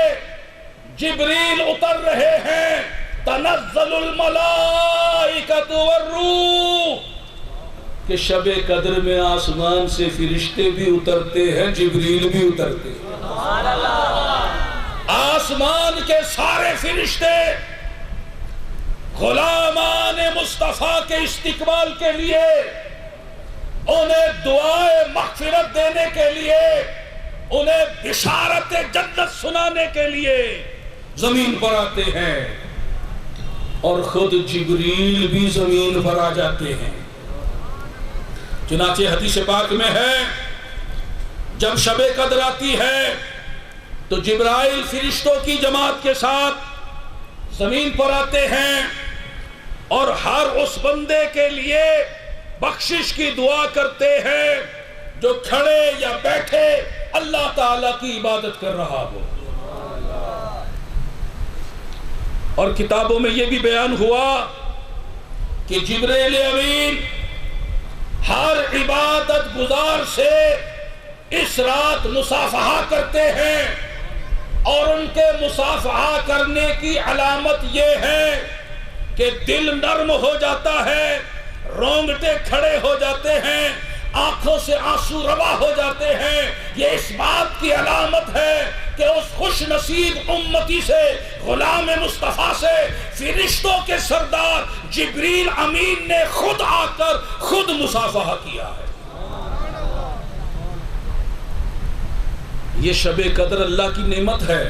جبریل اتر رہے ہیں، تنزل الملائکۃ والروح، کہ شب قدر میں آسمان سے فرشتے بھی اترتے ہیں، جبریل بھی اترتے ہیں۔ آسمان کے سارے فرشتے غلامان مصطفیٰ کے استقبال کے لیے، انہیں دعائے مغفرت دینے کے لیے، انہیں بشارت جنت سنانے کے لیے زمین پر آتے ہیں، اور خود جبریل بھی زمین پر آ جاتے ہیں۔ چنانچہ حدیث پاک میں ہے جب شب قدر آتی ہے تو جبرائیل فرشتوں کی جماعت کے ساتھ زمین پر آتے ہیں اور ہر اس بندے کے لیے بخشش کی دعا کرتے ہیں جو کھڑے یا بیٹھے اللہ تعالیٰ کی عبادت کر رہا ہو۔ اور کتابوں میں یہ بھی بیان ہوا کہ جبرائیل امین ہر عبادت گزار سے اس رات مصافحہ کرتے ہیں، اور ان کے مصافحہ کرنے کی علامت یہ ہے کہ دل نرم ہو جاتا ہے، رونگٹے کھڑے ہو جاتے ہیں، آنکھوں سے آنسو روا ہو جاتے ہیں۔ یہ اس بات کی علامت ہے کہ اس خوش نصیب امتی سے، غلام مصطفیٰ سے فرشتوں کے سردار جبریل امین نے خود آ کر خود مصافحہ کیا ہے۔ یہ شب قدر اللہ کی نعمت ہے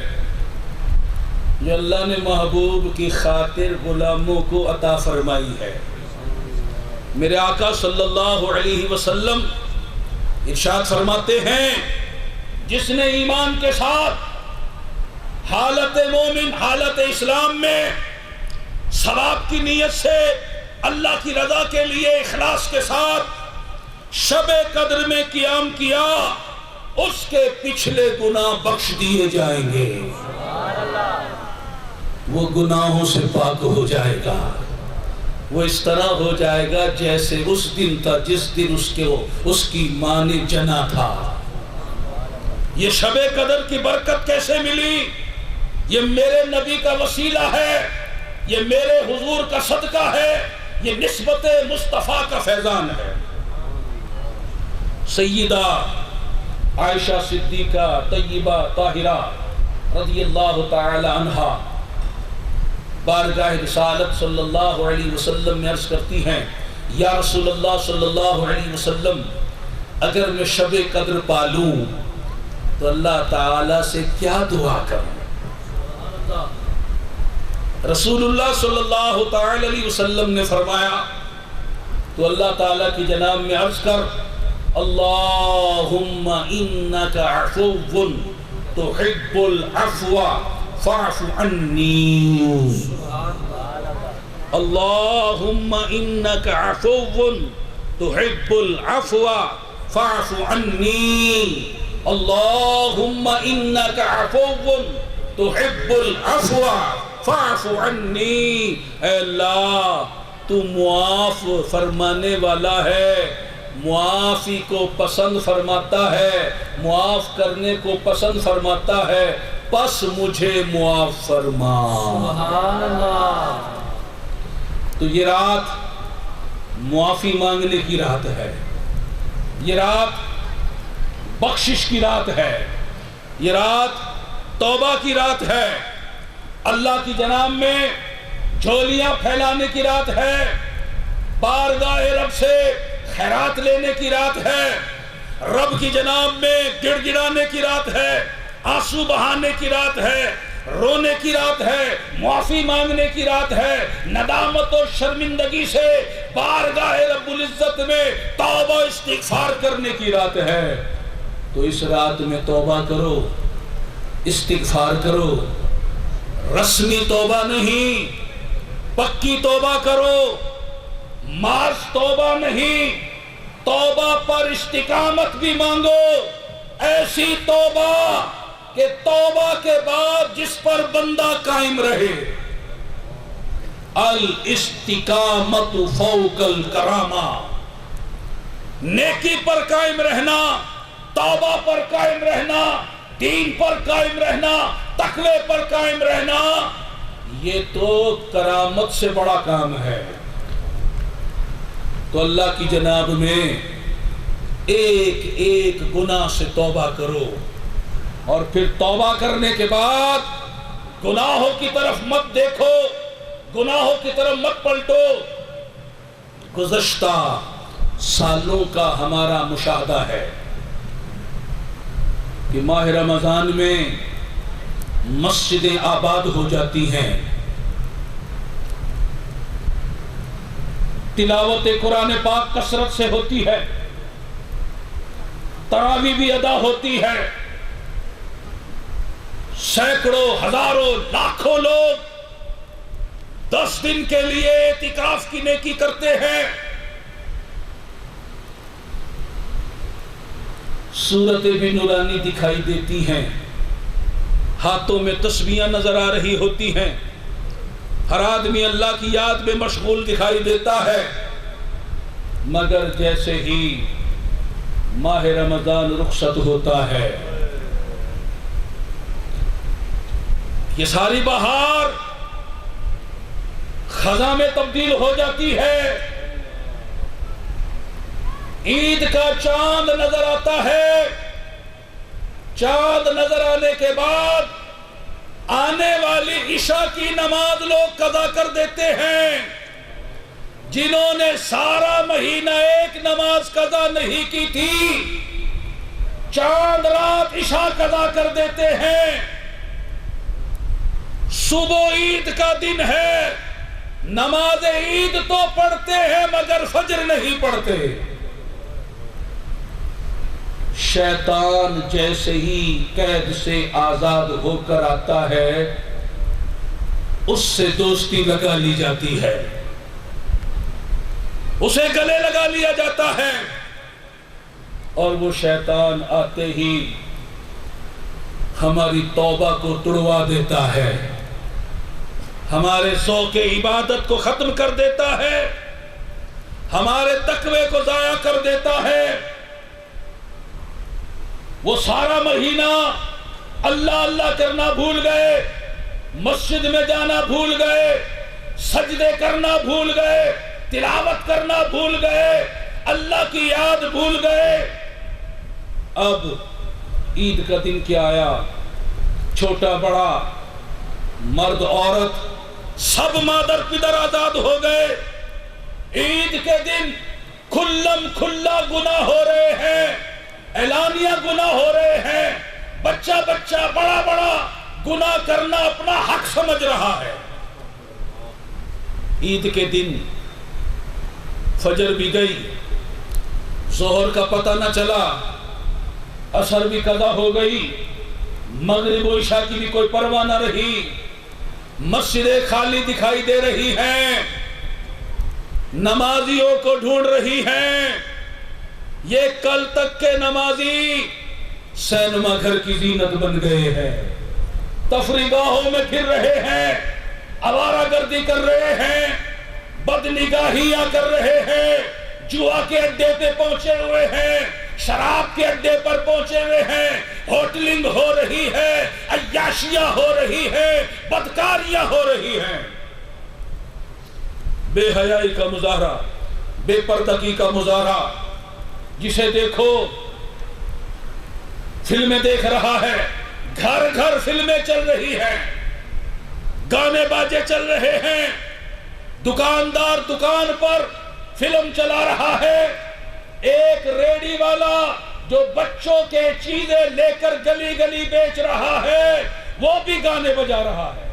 جو اللہ نے محبوب کی خاطر غلاموں کو عطا فرمائی ہے۔ میرے آقا صلی اللہ علیہ وسلم ارشاد فرماتے ہیں جس نے ایمان کے ساتھ حالت مومن، حالت اسلام میں ثواب کی نیت سے اللہ کی رضا کے لیے اخلاص کے ساتھ شب قدر میں قیام کیا، اس کے پچھلے گناہ بخش دیے جائیں گے، وہ گناہوں سے پاک ہو جائے گا، وہ اس طرح ہو جائے گا جیسے اس دن تھا جس دن اس کی ماں نے جنا تھا۔ یہ شب قدر کی برکت کیسے ملی؟ یہ میرے نبی کا وسیلہ ہے، یہ میرے حضور کا صدقہ ہے، یہ نسبت مصطفیٰ کا فیضان ہے۔ سیدہ عائشہ صدیقہ طیبہ طاہرہ رضی اللہ تعالی عنہا بارگاہ رسالت صلی اللہ علیہ وسلم میں عرض کرتی ہیں یا رسول اللہ صلی اللہ علیہ وسلم، اگر میں شب قدر پالوں تو اللہ تعالیٰ سے کیا دعا کروں؟ رسول اللہ صلی اللہ تعالی علیہ وسلم نے فرمایا تو اللہ تعالیٰ کی جناب میں عرض کر اللہم انکا عفو تحب العفو فاعف عنی، اللہم انکا عفو تحب العفو فاعف عنی، اللہم انکا عفو تحب العفو فاعف عنی۔ اے اللہ تو معاف فرمانے والا ہے، معافی کو پسند فرماتا ہے، معاف کرنے کو پسند فرماتا ہے، پس مجھے معاف فرما۔ سبحان اللہ۔ تو یہ رات معافی مانگنے کی رات ہے، یہ رات بخشش کی رات ہے، یہ رات توبہ کی رات ہے، اللہ کی جناب میں جھولیاں پھیلانے کی رات ہے، بارگاہ رب سے خیرات لینے کی رات ہے، رب کی جناب میں گڑ گڑانے کی رات ہے، آنسو بہانے کی رات ہے، رونے کی رات ہے، معافی مانگنے کی رات ہے، ندامت و شرمندگی سے بارگاہ رب العزت میں توبہ استغفار کرنے کی رات ہے۔ تو اس رات میں توبہ کرو، استغفار کرو، رسمی توبہ نہیں، پکی توبہ کرو، مارس توبہ نہیں، توبہ پر استقامت بھی مانگو، ایسی توبہ کہ توبہ کے بعد جس پر بندہ قائم رہے۔ الاستقامت فوق الکرامہ، نیکی پر قائم رہنا، توبہ پر قائم رہنا، دین پر قائم رہنا، تقوی پر قائم رہنا، یہ تو کرامت سے بڑا کام ہے۔ تو اللہ کی جناب میں ایک ایک گناہ سے توبہ کرو، اور پھر توبہ کرنے کے بعد گناہوں کی طرف مت دیکھو، گناہوں کی طرف مت پلٹو۔ گزشتہ سالوں کا ہمارا مشاہدہ ہے کہ ماہ رمضان میں مسجدیں آباد ہو جاتی ہیں، تلاوت قرآن پاک کثرت سے ہوتی ہے، تراویح بھی ادا ہوتی ہے، سینکڑوں ہزاروں لاکھوں لوگ 10 دن کے لیے اعتکاف کی نیکی کرتے ہیں، صورتیں بھی نورانی دکھائی دیتی ہیں، ہاتھوں میں تسبیحاں نظر آ رہی ہوتی ہیں، ہر آدمی اللہ کی یاد میں مشغول دکھائی دیتا ہے، مگر جیسے ہی ماہ رمضان رخصت ہوتا ہے یہ ساری بہار خزاں میں تبدیل ہو جاتی ہے، عید کا چاند نظر آتا ہے، چاند نظر آنے کے بعد آنے والی عشاء کی نماز لوگ قضا کر دیتے ہیں، جنہوں نے سارا مہینہ ایک نماز قضا نہیں کی تھی چاند رات عشاء قضا کر دیتے ہیں، صبح عید کا دن ہے، نماز عید تو پڑھتے ہیں مگر فجر نہیں پڑھتے۔ شیطان جیسے ہی قید سے آزاد ہو کر آتا ہے اس سے دوستی لگا لی جاتی ہے، اسے گلے لگا لیا جاتا ہے، اور وہ شیطان آتے ہی ہماری توبہ کو تڑوا دیتا ہے، ہمارے ذوق عبادت کو ختم کر دیتا ہے، ہمارے تقوی کو ضائع کر دیتا ہے۔ وہ سارا مہینہ اللہ اللہ کرنا بھول گئے، مسجد میں جانا بھول گئے، سجدے کرنا بھول گئے، تلاوت کرنا بھول گئے، اللہ کی یاد بھول گئے۔ اب عید کا دن کیا آیا، چھوٹا بڑا مرد عورت سب مادر پدر آزاد ہو گئے، عید کے دن کھلم کھلا گناہ ہو رہے ہیں، اعلانیہ گناہ ہو رہے ہیں، بچہ بچہ بڑا بڑا گناہ کرنا اپنا حق سمجھ رہا ہے۔ عید کے دن فجر بھی گئی، ظہر کا پتہ نہ چلا، عصر بھی قضا ہو گئی، مغرب و عشاء کی بھی کوئی پرواہ نہ رہی، مسجدیں خالی دکھائی دے رہی ہیں، نمازیوں کو ڈھونڈ رہی ہیں۔ یہ کل تک کے نمازی سینما گھر کی زینت بن گئے ہیں، تفریح گاہوں میں پھر رہے ہیں، آوارہ گردی کر رہے ہیں، بد نگاہیاں کر رہے ہیں، جوا کے اڈے پہ پہنچے ہوئے ہیں، شراب کے اڈے پر پہنچے ہوئے ہیں، ہوٹلنگ ہو رہی ہے، عیاشیاں ہو رہی ہے، بدکاریاں ہو رہی ہیں، بے حیائی کا مظاہرہ، بے پردگی کا مظاہرہ، جسے دیکھو فلمیں دیکھ رہا ہے، گھر گھر فلمیں چل رہی ہیں، گانے باجے چل رہے ہیں، دکاندار دکان پر فلم چلا رہا ہے، ایک ریڈی والا جو بچوں کے چیزیں لے کر گلی گلی بیچ رہا ہے وہ بھی گانے بجا رہا ہے۔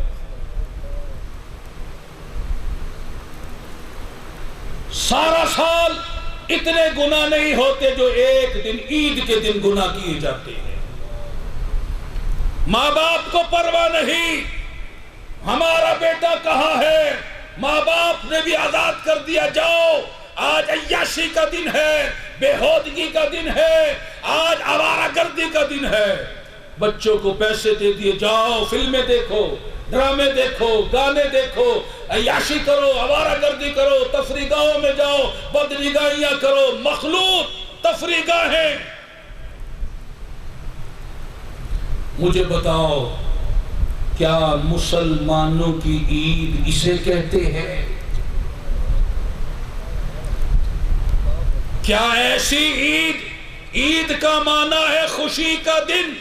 سارا سال اتنے گناہ نہیں ہوتے جو ایک دن عید کے دن گناہ کیے جاتے ہیں۔ ماں باپ کو پرواہ نہیں ہمارا بیٹا کہاں ہے، ماں باپ نے بھی آزاد کر دیا، جاؤ آج عیاشی کا دن ہے، بے ہودگی کا دن ہے، آج آوارہ گردی کا دن ہے، بچوں کو پیسے دے دیے، جاؤ فلمیں دیکھو، ڈرامے دیکھو، گانے دیکھو، عیاشی کرو، آوارہ گردی کرو، تفریح گاہوں میں جاؤ، بد نگاہیاں کرو، مخلوط تفریح گاہیں۔ مجھے بتاؤ کیا مسلمانوں کی عید اسے کہتے ہیں؟ کیا ایسی عید کا معنی ہے خوشی کا دن؟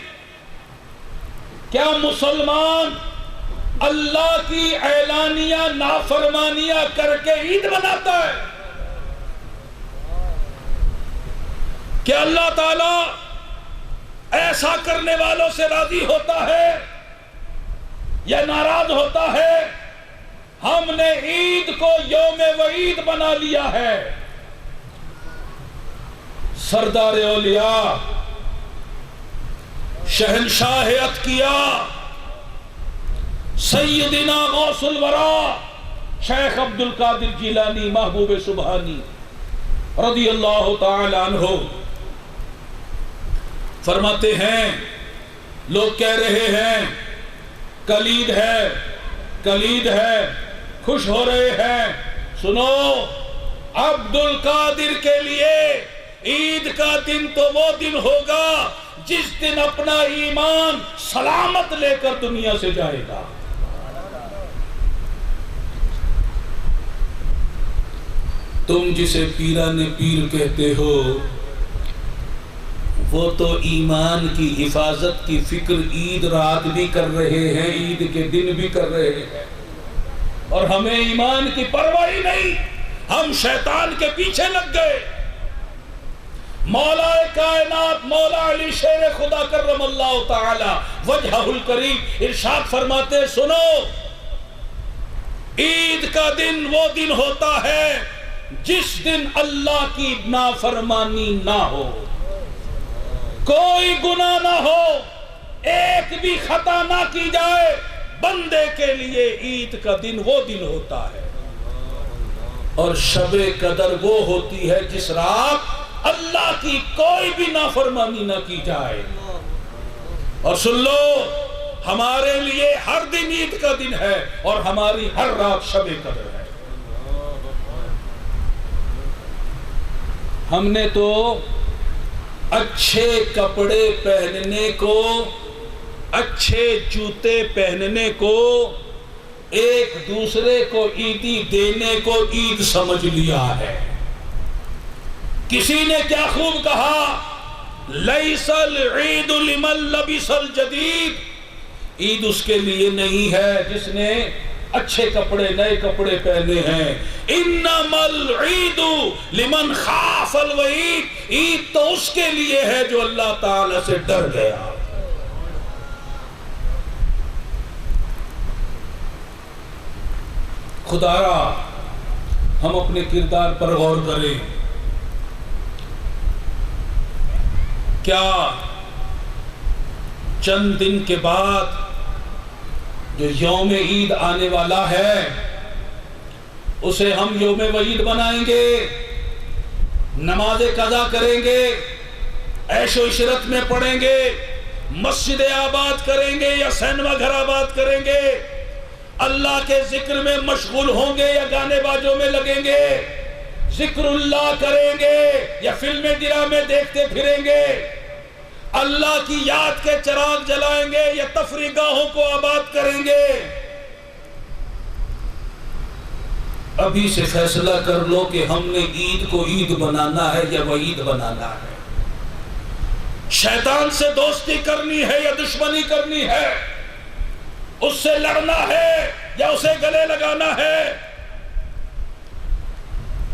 کیا مسلمان اللہ کی اعلانیہ نافرمانیاں کر کے عید مناتا ہے؟ کیا اللہ تعالیٰ ایسا کرنے والوں سے راضی ہوتا ہے؟ یا ناراض ہوتا ہے، ہم نے عید کو یوم وعید بنا لیا ہے۔ سردار اولیاء، شہنشاہ اتقیا، سیدنا غوث الورا شیخ عبد القادر جیلانی محبوب سبحانی رضی اللہ تعالی عنہ فرماتے ہیں، لوگ کہہ رہے ہیں کلید ہے، کلید ہے، خوش ہو رہے ہیں۔ سنو، عبد القادر کے لیے عید کا دن تو وہ دن ہوگا جس دن اپنا ایمان سلامت لے کر دنیا سے جائے گا۔ تم جسے پیران پیر کہتے ہو، وہ تو ایمان کی حفاظت کی فکر عید رات بھی کر رہے ہیں، عید کے دن بھی کر رہے ہیں، اور ہمیں ایمان کی پرواہ ہی نہیں، ہم شیطان کے پیچھے لگ گئے۔ مولا کائنات مولا علی شیر خدا کرم اللہ تعالی وجہہ الکریم ارشاد فرماتے، سنو، عید کا دن وہ دن ہوتا ہے جس دن اللہ کی نافرمانی نہ ہو، کوئی گناہ نہ ہو، ایک بھی خطا نہ کی جائے۔ بندے کے لیے عید کا دن وہ دن ہوتا ہے، اور شب قدر وہ ہوتی ہے جس رات اللہ کی کوئی بھی نافرمانی نہ کی جائے۔ اور سن لو، ہمارے لیے ہر دن عید کا دن ہے اور ہماری ہر رات شب قدر ہے۔ ہم نے تو اچھے کپڑے پہننے کو، اچھے جوتے پہننے کو، ایک دوسرے کو عیدی دینے کو عید سمجھ لیا ہے۔ کسی نے کیا خوب کہا، لیس العید لمن لبس الجدید، عید اس کے لیے نہیں ہے جس نے اچھے کپڑے، نئے کپڑے پہنے ہیں۔ انما العید لمن خاف الوعید، عید تو اس کے لیے ہے جو اللہ تعالی سے ڈر گیا۔ خدایا ہم اپنے کردار پر غور کریں۔ کیا چند دن کے بعد جو یوم عید آنے والا ہے اسے ہم یوم وعید بنائیں گے، نماز قضا کریں گے، عیش و عشرت میں پڑھیں گے، مسجد آباد کریں گے یا سینما گھر آباد کریں گے، اللہ کے ذکر میں مشغول ہوں گے یا گانے باجوں میں لگیں گے، ذکر اللہ کریں گے یا فلمیں ڈرامے دیکھتے پھریں گے، اللہ کی یاد کے چراغ جلائیں گے یا تفریح گاہوں کو آباد کریں گے؟ ابھی سے فیصلہ کر لو کہ ہم نے عید کو عید بنانا ہے یا وعید بنانا ہے، شیطان سے دوستی کرنی ہے یا دشمنی کرنی ہے، اس سے لڑنا ہے یا اسے گلے لگانا ہے۔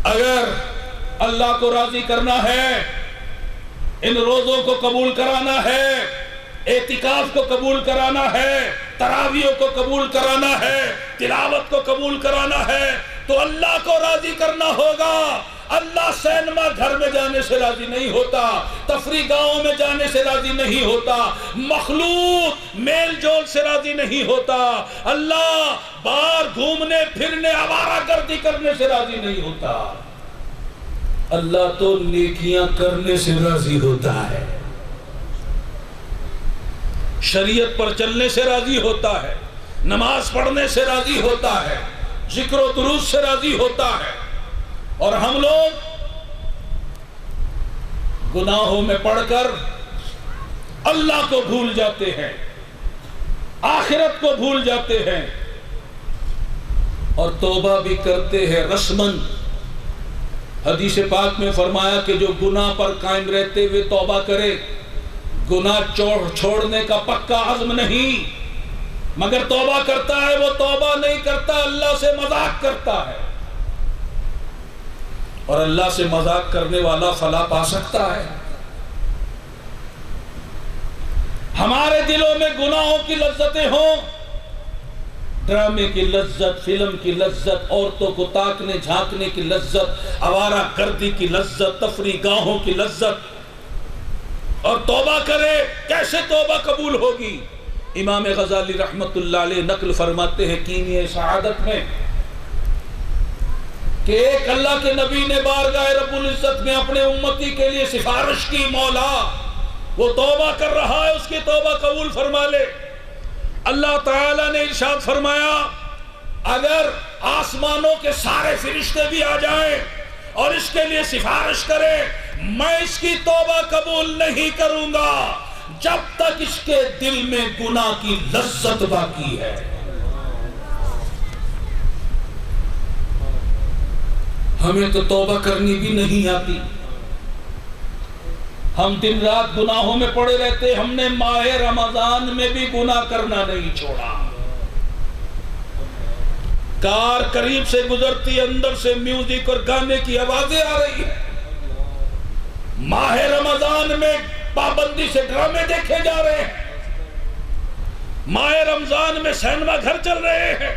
اگر اللہ کو راضی کرنا ہے، ان روزوں کو قبول کرانا ہے، اعتکاف کو قبول کرانا ہے، تراویح کو قبول کرانا ہے، تلاوت کو قبول کرانا ہے، تو اللہ کو راضی کرنا ہوگا۔ اللہ سینما گھر میں جانے سے راضی نہیں ہوتا، تفریح گاہوں میں جانے سے راضی نہیں ہوتا، مخلوق میل جول سے راضی نہیں ہوتا، اللہ باہر گھومنے پھرنے آوارہ گردی کرنے سے راضی نہیں ہوتا، اللہ تو نیکیاں کرنے سے راضی ہوتا ہے، شریعت پر چلنے سے راضی ہوتا ہے، نماز پڑھنے سے راضی ہوتا ہے، ذکر و درود سے راضی ہوتا ہے۔ اور ہم لوگ گناہوں میں پڑھ کر اللہ کو بھول جاتے ہیں، آخرت کو بھول جاتے ہیں، اور توبہ بھی کرتے ہیں رسمن۔ حدیث پاک میں فرمایا کہ جو گناہ پر قائم رہتے ہوئے توبہ کرے، گناہ چھوڑنے کا پکا عزم نہیں، مگر توبہ کرتا ہے، وہ توبہ نہیں کرتا، اللہ سے مذاق کرتا ہے، اور اللہ سے مذاق کرنے والا فلاح پا سکتا ہے۔ ہمارے دلوں میں گناہوں کی لذتیں ہوں، ڈرامے کی لذت، فلم کی لذت، عورتوں کو تاکنے جھانکنے کی لذت، آوارہ گردی کی لذت، تفریح گاہوں کی لذت، اور توبہ کرے، کیسے توبہ قبول ہوگی؟ امام غزالی رحمت اللہ علیہ نقل فرماتے ہیں کیمیہ سعادت میں کہ ایک اللہ کے نبی نے بارگاہ رب العزت میں اپنے امتی کے لیے سفارش کی، مولا وہ توبہ کر رہا ہے، اس کی توبہ قبول فرما لے۔ اللہ تعالیٰ نے ارشاد فرمایا اگر آسمانوں کے سارے فرشتے بھی آ جائیں اور اس کے لیے سفارش کریں، میں اس کی توبہ قبول نہیں کروں گا جب تک اس کے دل میں گناہ کی لذت باقی ہے۔ ہمیں تو توبہ کرنی بھی نہیں آتی، ہم دن رات گناہوں میں پڑے رہتے، ہم نے ماہ رمضان میں بھی گناہ کرنا نہیں چھوڑا۔ کار قریب سے گزرتی، اندر سے میوزک اور گانے کی آوازیں آ رہی ہیں، ماہ رمضان میں پابندی سے ڈرامے دیکھے جا رہے ہیں، ماہ رمضان میں سینما گھر چل رہے ہیں،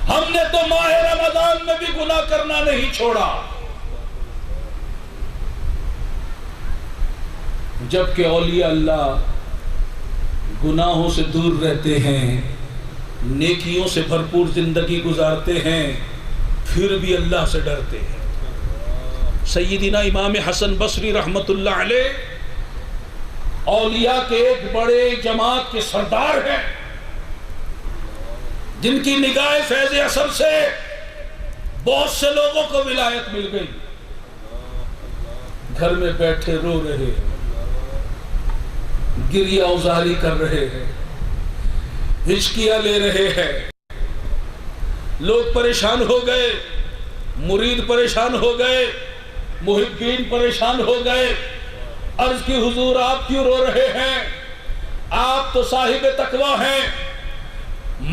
ہم نے تو ماہ رمضان میں بھی گناہ کرنا نہیں چھوڑا۔ جبکہ اولیاء اللہ گناہوں سے دور رہتے ہیں، نیکیوں سے بھرپور زندگی گزارتے ہیں، پھر بھی اللہ سے ڈرتے ہیں۔ سیدنا امام حسن بصری رحمت اللہ علیہ اولیاء کے ایک بڑے جماعت کے سردار ہیں، جن کی نگاہ فیض اثر سے بہت سے لوگوں کو ولایت مل گئی، گھر میں بیٹھے رو رہے ہیں، گریہ اوزاری کر رہے ہیں، ہچکیاں لے رہے ہیں، لوگ پریشان ہو گئے، مرید پریشان ہو گئے، محبین پریشان ہو گئے، عرض کی حضور آپ کیوں رو رہے ہیں؟ آپ تو صاحب تقویٰ ہیں،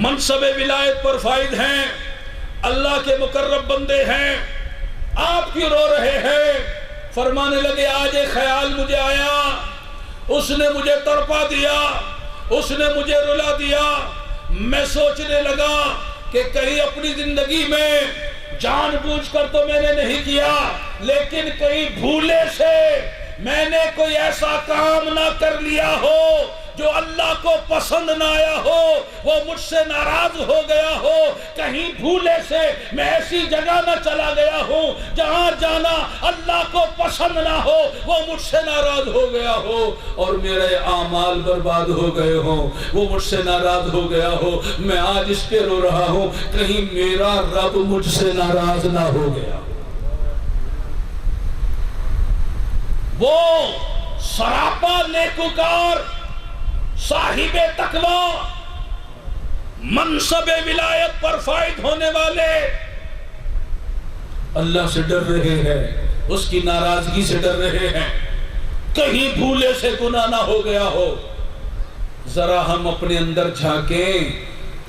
منصب ولایت پر فائد ہیں، اللہ کے مقرب بندے ہیں، آپ کیوں رو رہے ہیں؟ فرمانے لگے آج ایک خیال مجھے آیا، اس نے مجھے تڑپا دیا، اس نے مجھے رلا دیا، میں سوچنے لگا کہ کہیں اپنی زندگی میں جان بوجھ کر تو میں نے نہیں کیا، لیکن کہیں بھولے سے میں نے کوئی ایسا کام نہ کر لیا ہو جو اللہ کو پسند نہ آیا ہو، وہ مجھ سے ناراض ہو گیا ہو، کہیں بھولے سے میں ایسی جگہ نہ چلا گیا ہوں جہاں جانا اللہ کو پسند نہ ہو، وہ مجھ سے ناراض ہو گیا ہو اور میرے اعمال برباد ہو گئے ہوں، وہ مجھ سے ناراض ہو گیا ہو، میں آج اس پہ رو رہا ہوں کہیں میرا رب مجھ سے ناراض نہ ہو گیا۔ وہ سراپا نیکوکار، صاحب تقویٰ، منصب ولایت پر فائد ہونے والے اللہ سے ڈر رہے ہیں، اس کی ناراضگی سے ڈر رہے ہیں، کہیں بھولے سے گناہ نہ ہو گیا ہو۔ ذرا ہم اپنے اندر جھانکیں،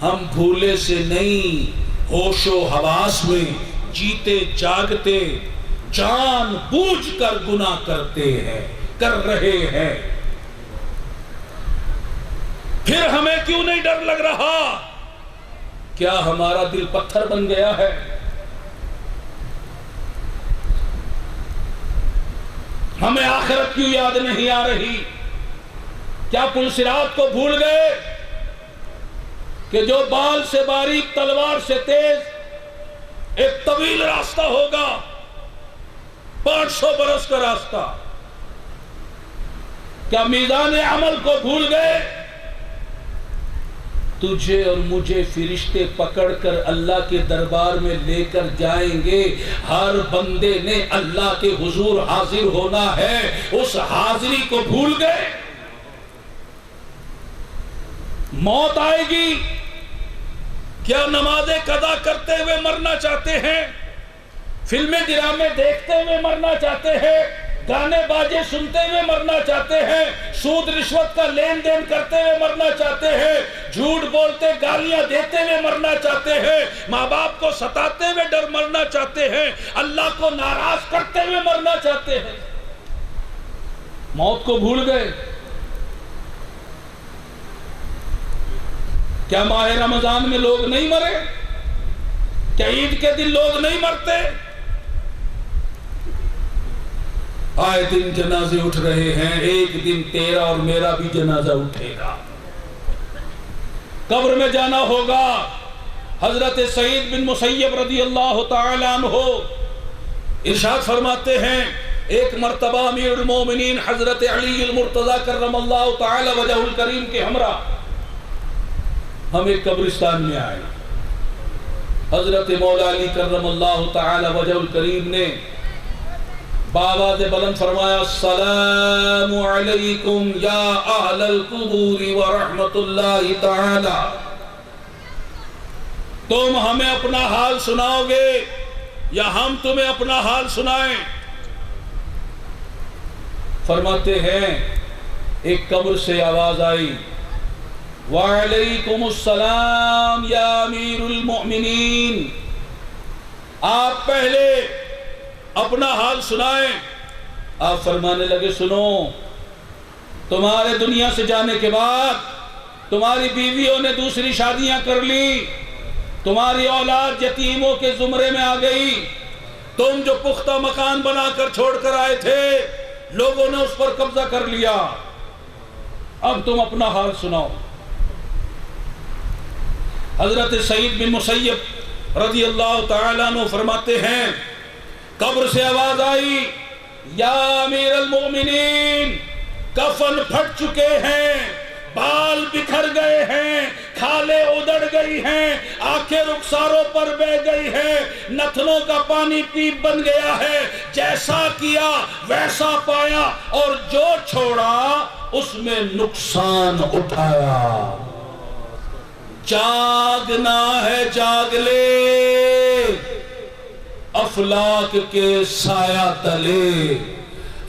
ہم بھولے سے نہیں، ہوش و حواس میں جیتے جاگتے جان بوجھ کر گناہ کرتے ہیں، کر رہے ہیں، پھر ہمیں کیوں نہیں ڈر لگ رہا؟ کیا ہمارا دل پتھر بن گیا ہے؟ ہمیں آخرت کیوں یاد نہیں آ رہی؟ کیا پل صراط کو بھول گئے کہ جو بال سے باریک تلوار سے تیز ایک طویل راستہ ہوگا، 500 برس کا راستہ؟ کیا میزان عمل کو بھول گئے؟ تجھے اور مجھے فرشتے پکڑ کر اللہ کے دربار میں لے کر جائیں گے، ہر بندے نے اللہ کے حضور حاضر ہونا ہے، اس حاضری کو بھول گئے؟ موت آئے گی، کیا نمازیں قضا کرتے ہوئے مرنا چاہتے ہیں؟ فلمیں ڈرامے دیکھتے ہوئے مرنا چاہتے ہیں؟ گانے باجے سنتے ہوئے مرنا چاہتے ہیں؟ سود رشوت کا لین دین کرتے ہوئے مرنا چاہتے ہیں؟ جھوٹ بولتے گالیاں دیتے ہوئے مرنا چاہتے ہیں؟ ماں باپ کو ستاتے ہوئے ڈر مرنا چاہتے ہیں؟ اللہ کو ناراض کرتے ہوئے مرنا چاہتے ہیں؟ موت کو بھول گئے؟ کیا ماہ رمضان میں لوگ نہیں مرے؟ کیا عید کے دن لوگ نہیں مرتے؟ آئے دن جنازے اٹھ رہے ہیں، ایک دن تیرا اور میرا بھی جنازہ اٹھے گا، قبر میں جانا ہوگا۔ حضرت سعید بن مسیب رضی اللہ تعالی عنہ ارشاد فرماتے ہیں، ایک مرتبہ امیر المومنین حضرت علی المرتضی کرم اللہ تعالی وجہ الکریم کے ہمراہ ہم ایک قبرستان میں آئے۔ حضرت مولا علی کرم اللہ تعالی وجہ الکریم نے بآواز بلند فرمایا، السلام علیکم یا اہل القبور ورحمت اللہ تعالی، تم ہمیں اپنا حال سناؤ گے یا ہم تمہیں اپنا حال سنائیں؟ فرماتے ہیں ایک قبر سے آواز آئی، وعلیکم السلام یا امیر المؤمنین، آپ پہلے اپنا حال سنائیں۔ آپ فرمانے لگے، سنو، تمہارے دنیا سے جانے کے بعد تمہاری بیویوں نے دوسری شادیاں کر لی، تمہاری اولاد یتیموں کے زمرے میں آ گئی، تم جو پختہ مکان بنا کر چھوڑ کر آئے تھے لوگوں نے اس پر قبضہ کر لیا، اب تم اپنا حال سناؤ۔ حضرت سعید بن مسیب رضی اللہ تعالیٰ عنہ فرماتے ہیں، قبر سے آواز آئی، یا امیر المؤمنین، کفن پھٹ چکے ہیں، بال بکھر گئے ہیں، کھالیں ادڑ گئی ہیں، آنکھیں رخساروں پر بہہ گئی ہیں، نتنوں کا پانی پیپ بن گیا ہے، جیسا کیا ویسا پایا اور جو چھوڑا اس میں نقصان اٹھایا۔ جاگنا ہے جاگ لے، افلاک کے سایہ تلے،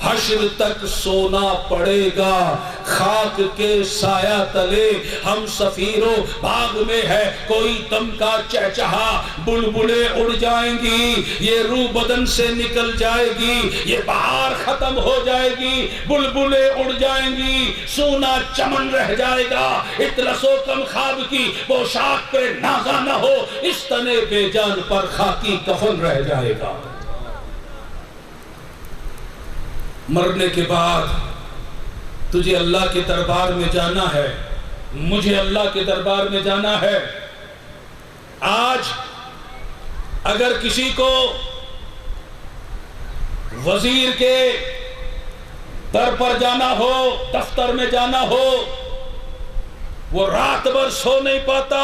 حشر تک سونا پڑے گا خاک کے سایہ تلے، ہم سفیروں باغ میں ہے کوئی دم کا چہچہا، بلبلیں اڑ جائیں گی، یہ روح بدن سے نکل جائے گی، یہ بہار ختم ہو جائے گی، بلبلیں اڑ جائیں گی، سونا چمن رہ جائے گا، اطلس و کم خواب کی پوشاک پہ نازا نہ ہو، اس تنے بے جان پر خاکی کفن رہ جائے گا۔ مرنے کے بعد تجھے اللہ کے دربار میں جانا ہے، مجھے اللہ کے دربار میں جانا ہے۔ آج اگر کسی کو وزیر کے در پر جانا ہو، دفتر میں جانا ہو، وہ رات بھر سو نہیں پاتا،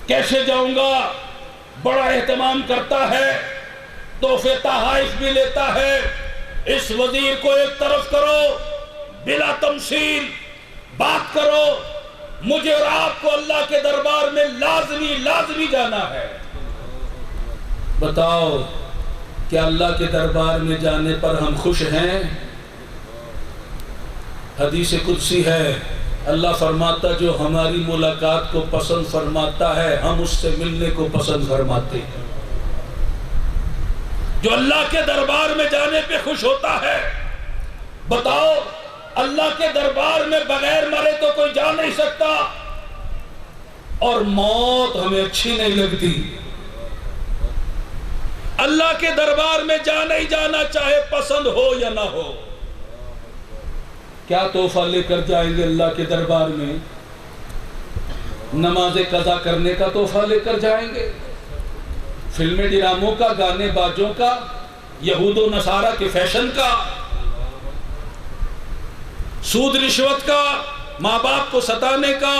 کیسے جاؤں گا، بڑا اہتمام کرتا ہے، تحفے تحائف بھی لیتا ہے۔ اس وزیر کو ایک طرف کرو، بلا تمثیل بات کرو، مجھے اور آپ کو اللہ کے دربار میں لازمی جانا ہے۔ بتاؤ کیا اللہ کے دربار میں جانے پر ہم خوش ہیں؟ حدیث قدسی ہے، اللہ فرماتا جو ہماری ملاقات کو پسند فرماتا ہے ہم اس سے ملنے کو پسند فرماتے ہیں۔ جو اللہ کے دربار میں جانے پہ خوش ہوتا ہے، بتاؤ اللہ کے دربار میں بغیر مرے تو کوئی جا نہیں سکتا، اور موت ہمیں اچھی نہیں لگتی۔ اللہ کے دربار میں جانا ہی جانا، چاہے پسند ہو یا نہ ہو۔ کیا تحفہ لے کر جائیں گے اللہ کے دربار میں؟ نماز قضا کرنے کا تحفہ لے کر جائیں گے، فلمیں ڈراموں کا، گانے باجوں کا، یہود و نصارہ کے فیشن کا، سود رشوت کا، ماں باپ کو ستانے کا،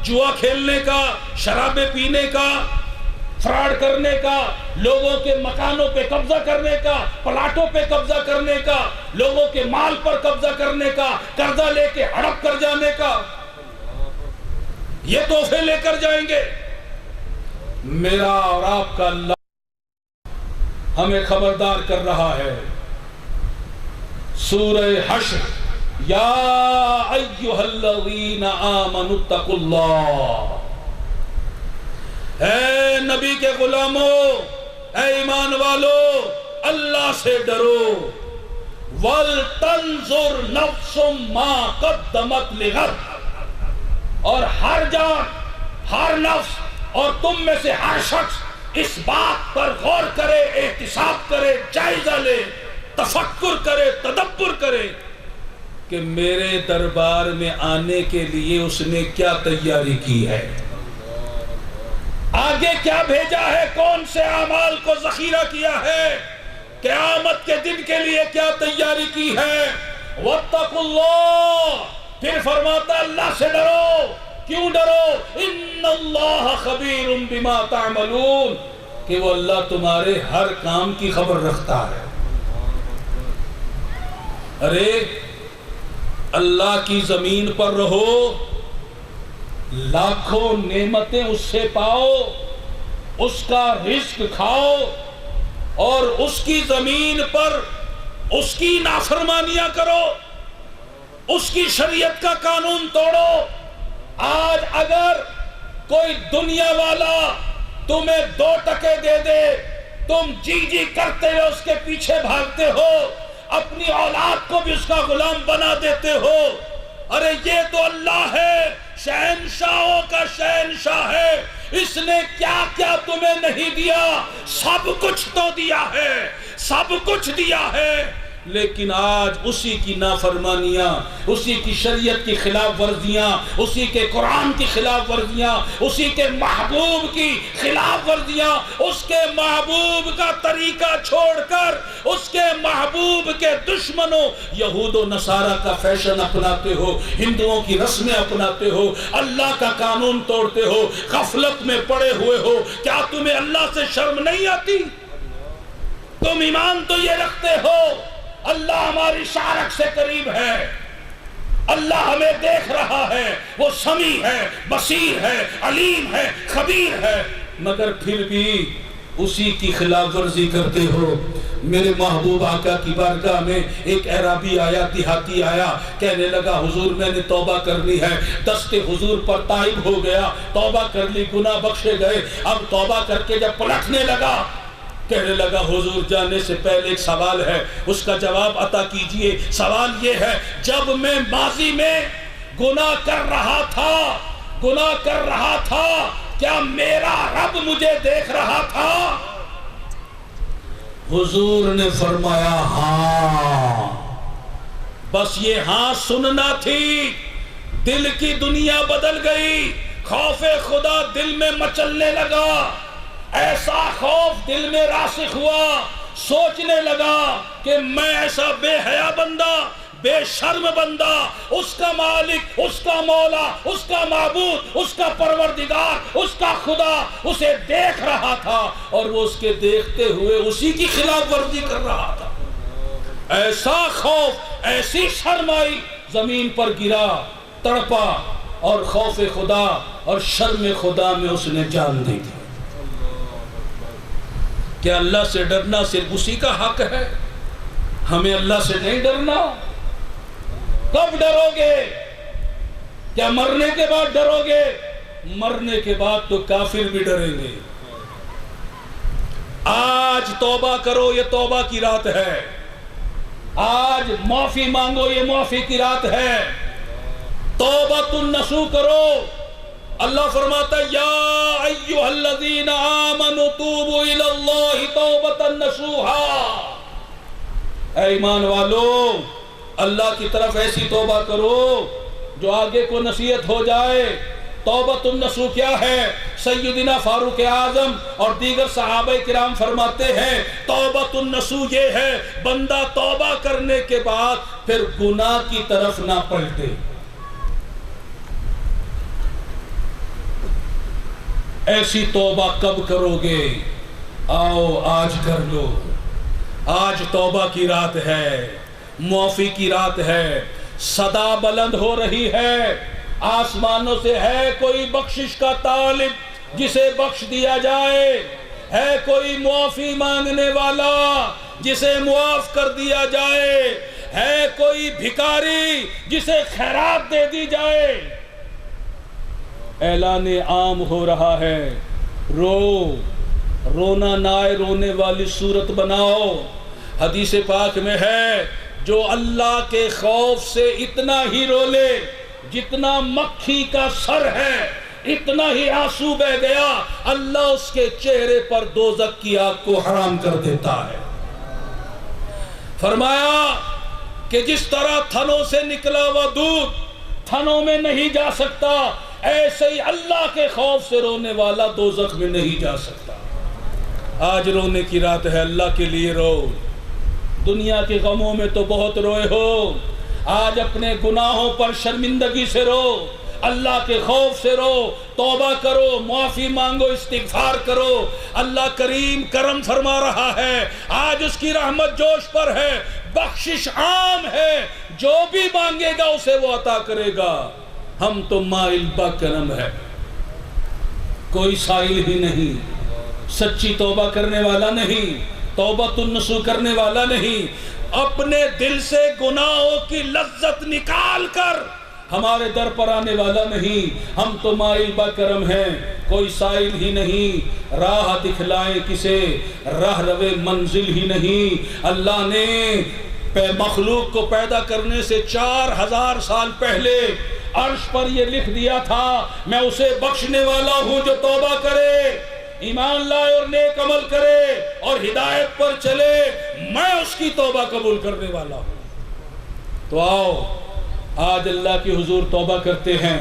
جوا کھیلنے کا، شرابیں پینے کا، فراڈ کرنے کا، لوگوں کے مکانوں پہ قبضہ کرنے کا، پلاٹوں پہ قبضہ کرنے کا، لوگوں کے مال پر قبضہ کرنے کا، قرضہ لے کے ہڑپ کر جانے کا، یہ تحفے لے کر جائیں گے؟ میرا اور آپ کا اللہ ہمیں خبردار کر رہا ہے۔ سورہ حشر، یا ایھا الذین آمنوا اتقوا اللہ، اے نبی کے غلاموں، اے ایمان والو، اللہ سے ڈرو، وَلْتَنْظُرْ نَفْسٌ مَا قَدَّمَتْ لِغَدٍ، اور ہر جان، ہر نفس اور تم میں سے ہر شخص اس بات پر غور کرے، احتساب کرے، جائزہ لے، تفکر کرے، تدبر کرے کہ میرے دربار میں آنے کے لیے اس نے کیا تیاری کی ہے، آگے کیا بھیجا ہے، کون سے اعمال کو ذخیرہ کیا ہے، قیامت کے دن کے لیے کیا تیاری کی ہے۔ واتقوا اللہ، پھر فرماتا اللہ سے ڈرو۔ کیوں ڈرو؟ ان اللہ خبیر بما تعملون، کہ وہ اللہ تمہارے ہر کام کی خبر رکھتا ہے۔ ارے اللہ کی زمین پر رہو، لاکھوں نعمتیں اس سے پاؤ، اس کا رزق کھاؤ، اور اس کی زمین پر اس کی نافرمانیاں کرو، اس کی شریعت کا قانون توڑو۔ آج اگر کوئی دنیا والا تمہیں 2 ٹکے دے دے، تم جی جی کرتے ہو، اس کے پیچھے بھاگتے ہو، اپنی اولاد کو بھی اس کا غلام بنا دیتے ہو۔ ارے یہ تو اللہ ہے، شہنشاہوں کا شہنشاہ ہے، اس نے کیا کیا تمہیں نہیں دیا، سب کچھ تو دیا ہے، سب کچھ دیا ہے، لیکن آج اسی کی نافرمانیاں، اسی کی شریعت کی خلاف ورزیاں، اسی کے قرآن کی خلاف ورزیاں، اسی کے محبوب کی خلاف ورزیاں، اس کے محبوب کا طریقہ چھوڑ کر اس کے محبوب کے دشمنوں یہود و نصارہ کا فیشن اپناتے ہو، ہندوؤں کی رسمیں اپناتے ہو، اللہ کا قانون توڑتے ہو، غفلت میں پڑے ہوئے ہو۔ کیا تمہیں اللہ سے شرم نہیں آتی؟ تم ایمان تو یہ رکھتے ہو اللہ ہماری شارک سے قریب ہے، اللہ ہمیں دیکھ رہا ہے، وہ سمیع ہے، بصیر ہے، علیم ہے، خبیر ہے، مگر پھر بھی اسی کی خلاف ورزی کرتے ہو۔ میرے محبوب آقا کی بارگاہ میں ایک اعرابی آیا، دیہاتی آیا، کہنے لگا حضور میں نے توبہ کرنی ہے، دست حضور پر تائب ہو گیا، توبہ کر لی، گناہ بخشے گئے۔ اب توبہ کر کے جب پلٹنے لگا، کہنے لگا حضور جانے سے پہلے ایک سوال ہے، اس کا جواب عطا کیجئے۔ سوال یہ ہے، جب میں ماضی میں گناہ کر رہا تھا کیا میرا رب مجھے دیکھ رہا تھا؟ حضور نے فرمایا ہاں، بس یہ ہاں سننا تھی، دل کی دنیا بدل گئی، خوف خدا دل میں مچلنے لگا، ایسا خوف دل میں راسخ ہوا، سوچنے لگا کہ میں ایسا بے حیا بندہ، بے شرم بندہ، اس کا مالک، اس کا مولا، اس کا معبود، اس کا پروردگار، اس کا خدا اسے دیکھ رہا تھا، اور وہ اس کے دیکھتے ہوئے اسی کی خلاف ورزی کر رہا تھا۔ ایسا خوف، ایسی شرم آئی، زمین پر گرا، تڑپا، اور خوف خدا اور شرم خدا میں اس نے جان دی تھی۔ کیا اللہ سے ڈرنا صرف اسی کا حق ہے؟ ہمیں اللہ سے نہیں ڈرنا؟ کب ڈرو گے؟ کیا مرنے کے بعد ڈرو گے؟ مرنے کے بعد تو کافر بھی ڈریں گے۔ آج توبہ کرو، یہ توبہ کی رات ہے، آج معافی مانگو، یہ معافی کی رات ہے، توبۃ النصوح کرو۔ اللہ فرماتا ہے یا ایھا الذین آمنوا توبوا الی اللہ توبۃ نصوحا، اے ایمان والو اللہ کی طرف ایسی توبہ کرو جو آگے کو نصیحت ہو جائے۔ توبۃ النصوح کیا ہے؟ سیدنا فاروق اعظم اور دیگر صحابہ کرام فرماتے ہیں توبۃ النصوح یہ ہے بندہ توبہ کرنے کے بعد پھر گناہ کی طرف نہ پلٹے۔ ایسی توبہ کب کرو گے؟ آؤ آج کر لو، آج توبہ کی رات ہے، معافی کی رات ہے، صدا بلند ہو رہی ہے، آسمانوں سے ہے کوئی بخشش کا طالب جسے بخش دیا جائے، ہے کوئی معافی مانگنے والا جسے معاف کر دیا جائے، ہے کوئی بھکاری جسے خیرات دے دی جائے۔ اعلان عام ہو رہا ہے، رونا نہ آئے، رونے والی صورت بناؤ۔ حدیث پاک میں ہے جو اللہ کے خوف سے اتنا ہی رو لے جتنا مکھی کا سر ہے اتنا ہی آنسو بہ گیا، اللہ اس کے چہرے پر دوزخ کی آگ کو حرام کر دیتا ہے۔ فرمایا کہ جس طرح تھنوں سے نکلا ہوا دودھ تھنوں میں نہیں جا سکتا، ایسے ہی اللہ کے خوف سے رونے والا دوزخ میں نہیں جا سکتا۔ آج رونے کی رات ہے، اللہ کے لیے رو۔ دنیا کے غموں میں تو بہت روئے ہو، آج اپنے گناہوں پر شرمندگی سے رو، اللہ کے خوف سے رو، توبہ کرو، معافی مانگو، استغفار کرو۔ اللہ کریم کرم فرما رہا ہے، آج اس کی رحمت جوش پر ہے، بخشش عام ہے، جو بھی مانگے گا اسے وہ عطا کرے گا۔ ہم تو مائل بکرم ہے، کوئی سائل ہی نہیں، سچی توبہ کرنے والا نہیں، توبۃ النصوح کرنے والا نہیں، اپنے دل سے گناہوں کی لذت نکال کر ہمارے در پر آنے والا نہیں۔ ہم تو مائل بکرم ہیں، کوئی سائل ہی نہیں، راہ دکھلائے کسے، راہ روے منزل ہی نہیں۔ اللہ نے مخلوق کو پیدا کرنے سے 4000 سال پہلے عرش پر یہ لکھ دیا تھا، میں اسے بخشنے والا ہوں جو توبہ کرے، ایمان لائے اور نیک عمل کرے اور ہدایت پر چلے، میں اس کی توبہ قبول کرنے والا ہوں۔ تو آؤ آج اللہ کی حضور توبہ کرتے ہیں،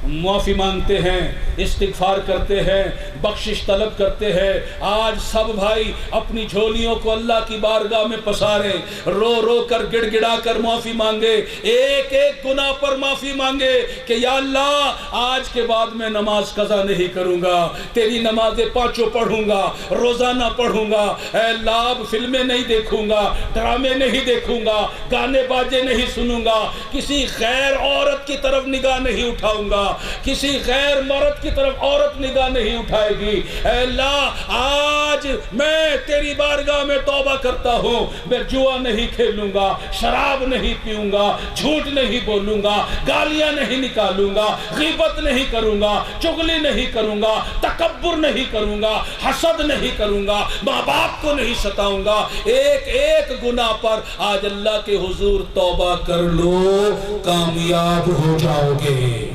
معافی مانگتے ہیں، استغفار کرتے ہیں، بخشش طلب کرتے ہیں۔ آج سب بھائی اپنی جھولیوں کو اللہ کی بارگاہ میں پسارے، رو رو کر گڑ گڑا کر معافی مانگے، ایک ایک گناہ پر معافی مانگے کہ یا اللہ آج کے بعد میں نماز قضا نہیں کروں گا، تیری نمازیں پانچوں پڑھوں گا، روزانہ پڑھوں گا، اے اللہ اب فلمیں نہیں دیکھوں گا، ڈرامے نہیں دیکھوں گا، گانے باجے نہیں سنوں گا، کسی غیر عورت کی طرف نگاہ نہیں اٹھاؤں گا، کسی غیر مرد کی طرف عورت نگاہ نہیں اٹھائے گی۔ اے اللہ آج میں تیری بارگاہ میں توبہ کرتا ہوں، میں جوا نہیں کھیلوں گا، شراب نہیں پیوں گا، جھوٹ نہیں بولوں گا، گالیاں نہیں نکالوں گا، غیبت نہیں کروں گا، چغلی نہیں کروں گا، تکبر نہیں کروں گا، حسد نہیں کروں گا، ماں باپ کو نہیں ستاؤں گا۔ ایک ایک گناہ پر آج اللہ کے حضور توبہ کر لو، کامیاب ہو جاؤ گے۔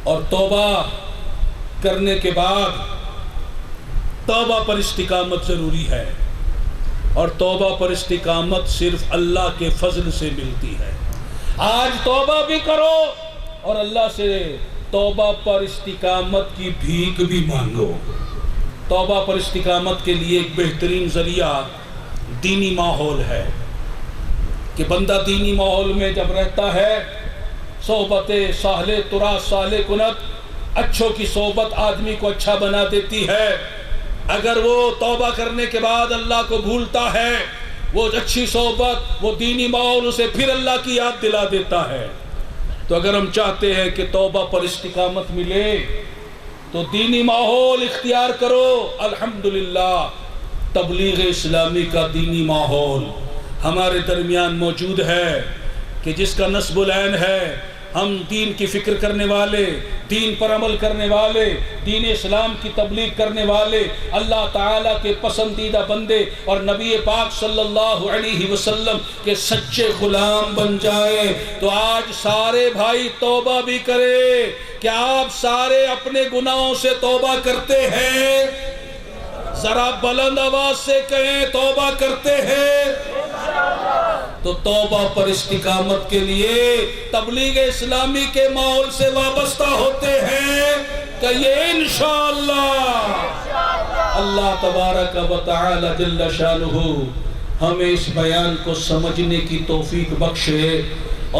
اور توبہ کرنے کے بعد توبہ پر استقامت ضروری ہے، اور توبہ پر استقامت صرف اللہ کے فضل سے ملتی ہے۔ آج توبہ بھی کرو اور اللہ سے توبہ پر استقامت کی بھیک بھی مانگو۔ توبہ پر استقامت کے لیے ایک بہترین ذریعہ دینی ماحول ہے کہ بندہ دینی ماحول میں جب رہتا ہے، صحبت صالح ترا صالح کنت، اچھوں کی صحبت آدمی کو اچھا بنا دیتی ہے۔ اگر وہ توبہ کرنے کے بعد اللہ کو بھولتا ہے، وہ اچھی صحبت، وہ دینی ماحول اسے پھر اللہ کی یاد دلا دیتا ہے۔ تو اگر ہم چاہتے ہیں کہ توبہ پر استقامت ملے تو دینی ماحول اختیار کرو۔ الحمدللہ تبلیغ اسلامی کا دینی ماحول ہمارے درمیان موجود ہے کہ جس کا نصب العین ہے۔ ہم دین کی فکر کرنے والے، دین پر عمل کرنے والے، دین اسلام کی تبلیغ کرنے والے، اللہ تعالیٰ کے پسندیدہ بندے اور نبی پاک صلی اللہ علیہ وسلم کے سچے غلام بن جائیں۔ تو آج سارے بھائی توبہ بھی کرے۔ کیا آپ سارے اپنے گناہوں سے توبہ کرتے ہیں؟ ذرا بلند آواز سے کہیں توبہ کرتے ہیں۔ تو توبہ پر استقامت کے لیے تبلیغ اسلامی کے ماحول سے وابستہ ہوتے ہیں کہ یہ انشاءاللہ اللہ تبارک و تعالی جل شانہ ہمیں اس بیان کو سمجھنے کی توفیق بخشے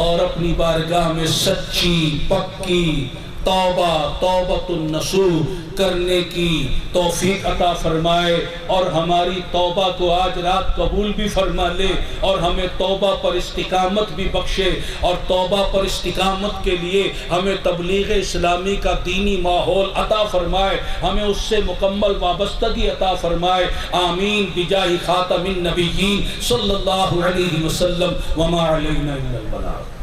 اور اپنی بارگاہ میں سچی پکی توبۃ النصوح کرنے کی توفیق عطا فرمائے، اور ہماری توبہ کو آج رات قبول بھی فرما لے، اور ہمیں توبہ پر استقامت بھی بخشے، اور توبہ پر استقامت کے لیے ہمیں تبلیغ اسلامی کا دینی ماحول عطا فرمائے، ہمیں اس سے مکمل وابستگی عطا فرمائے۔ آمین بجاہ خاتم النبیین صلی اللہ علیہ وسلم۔ وما علینا الا البلاغ۔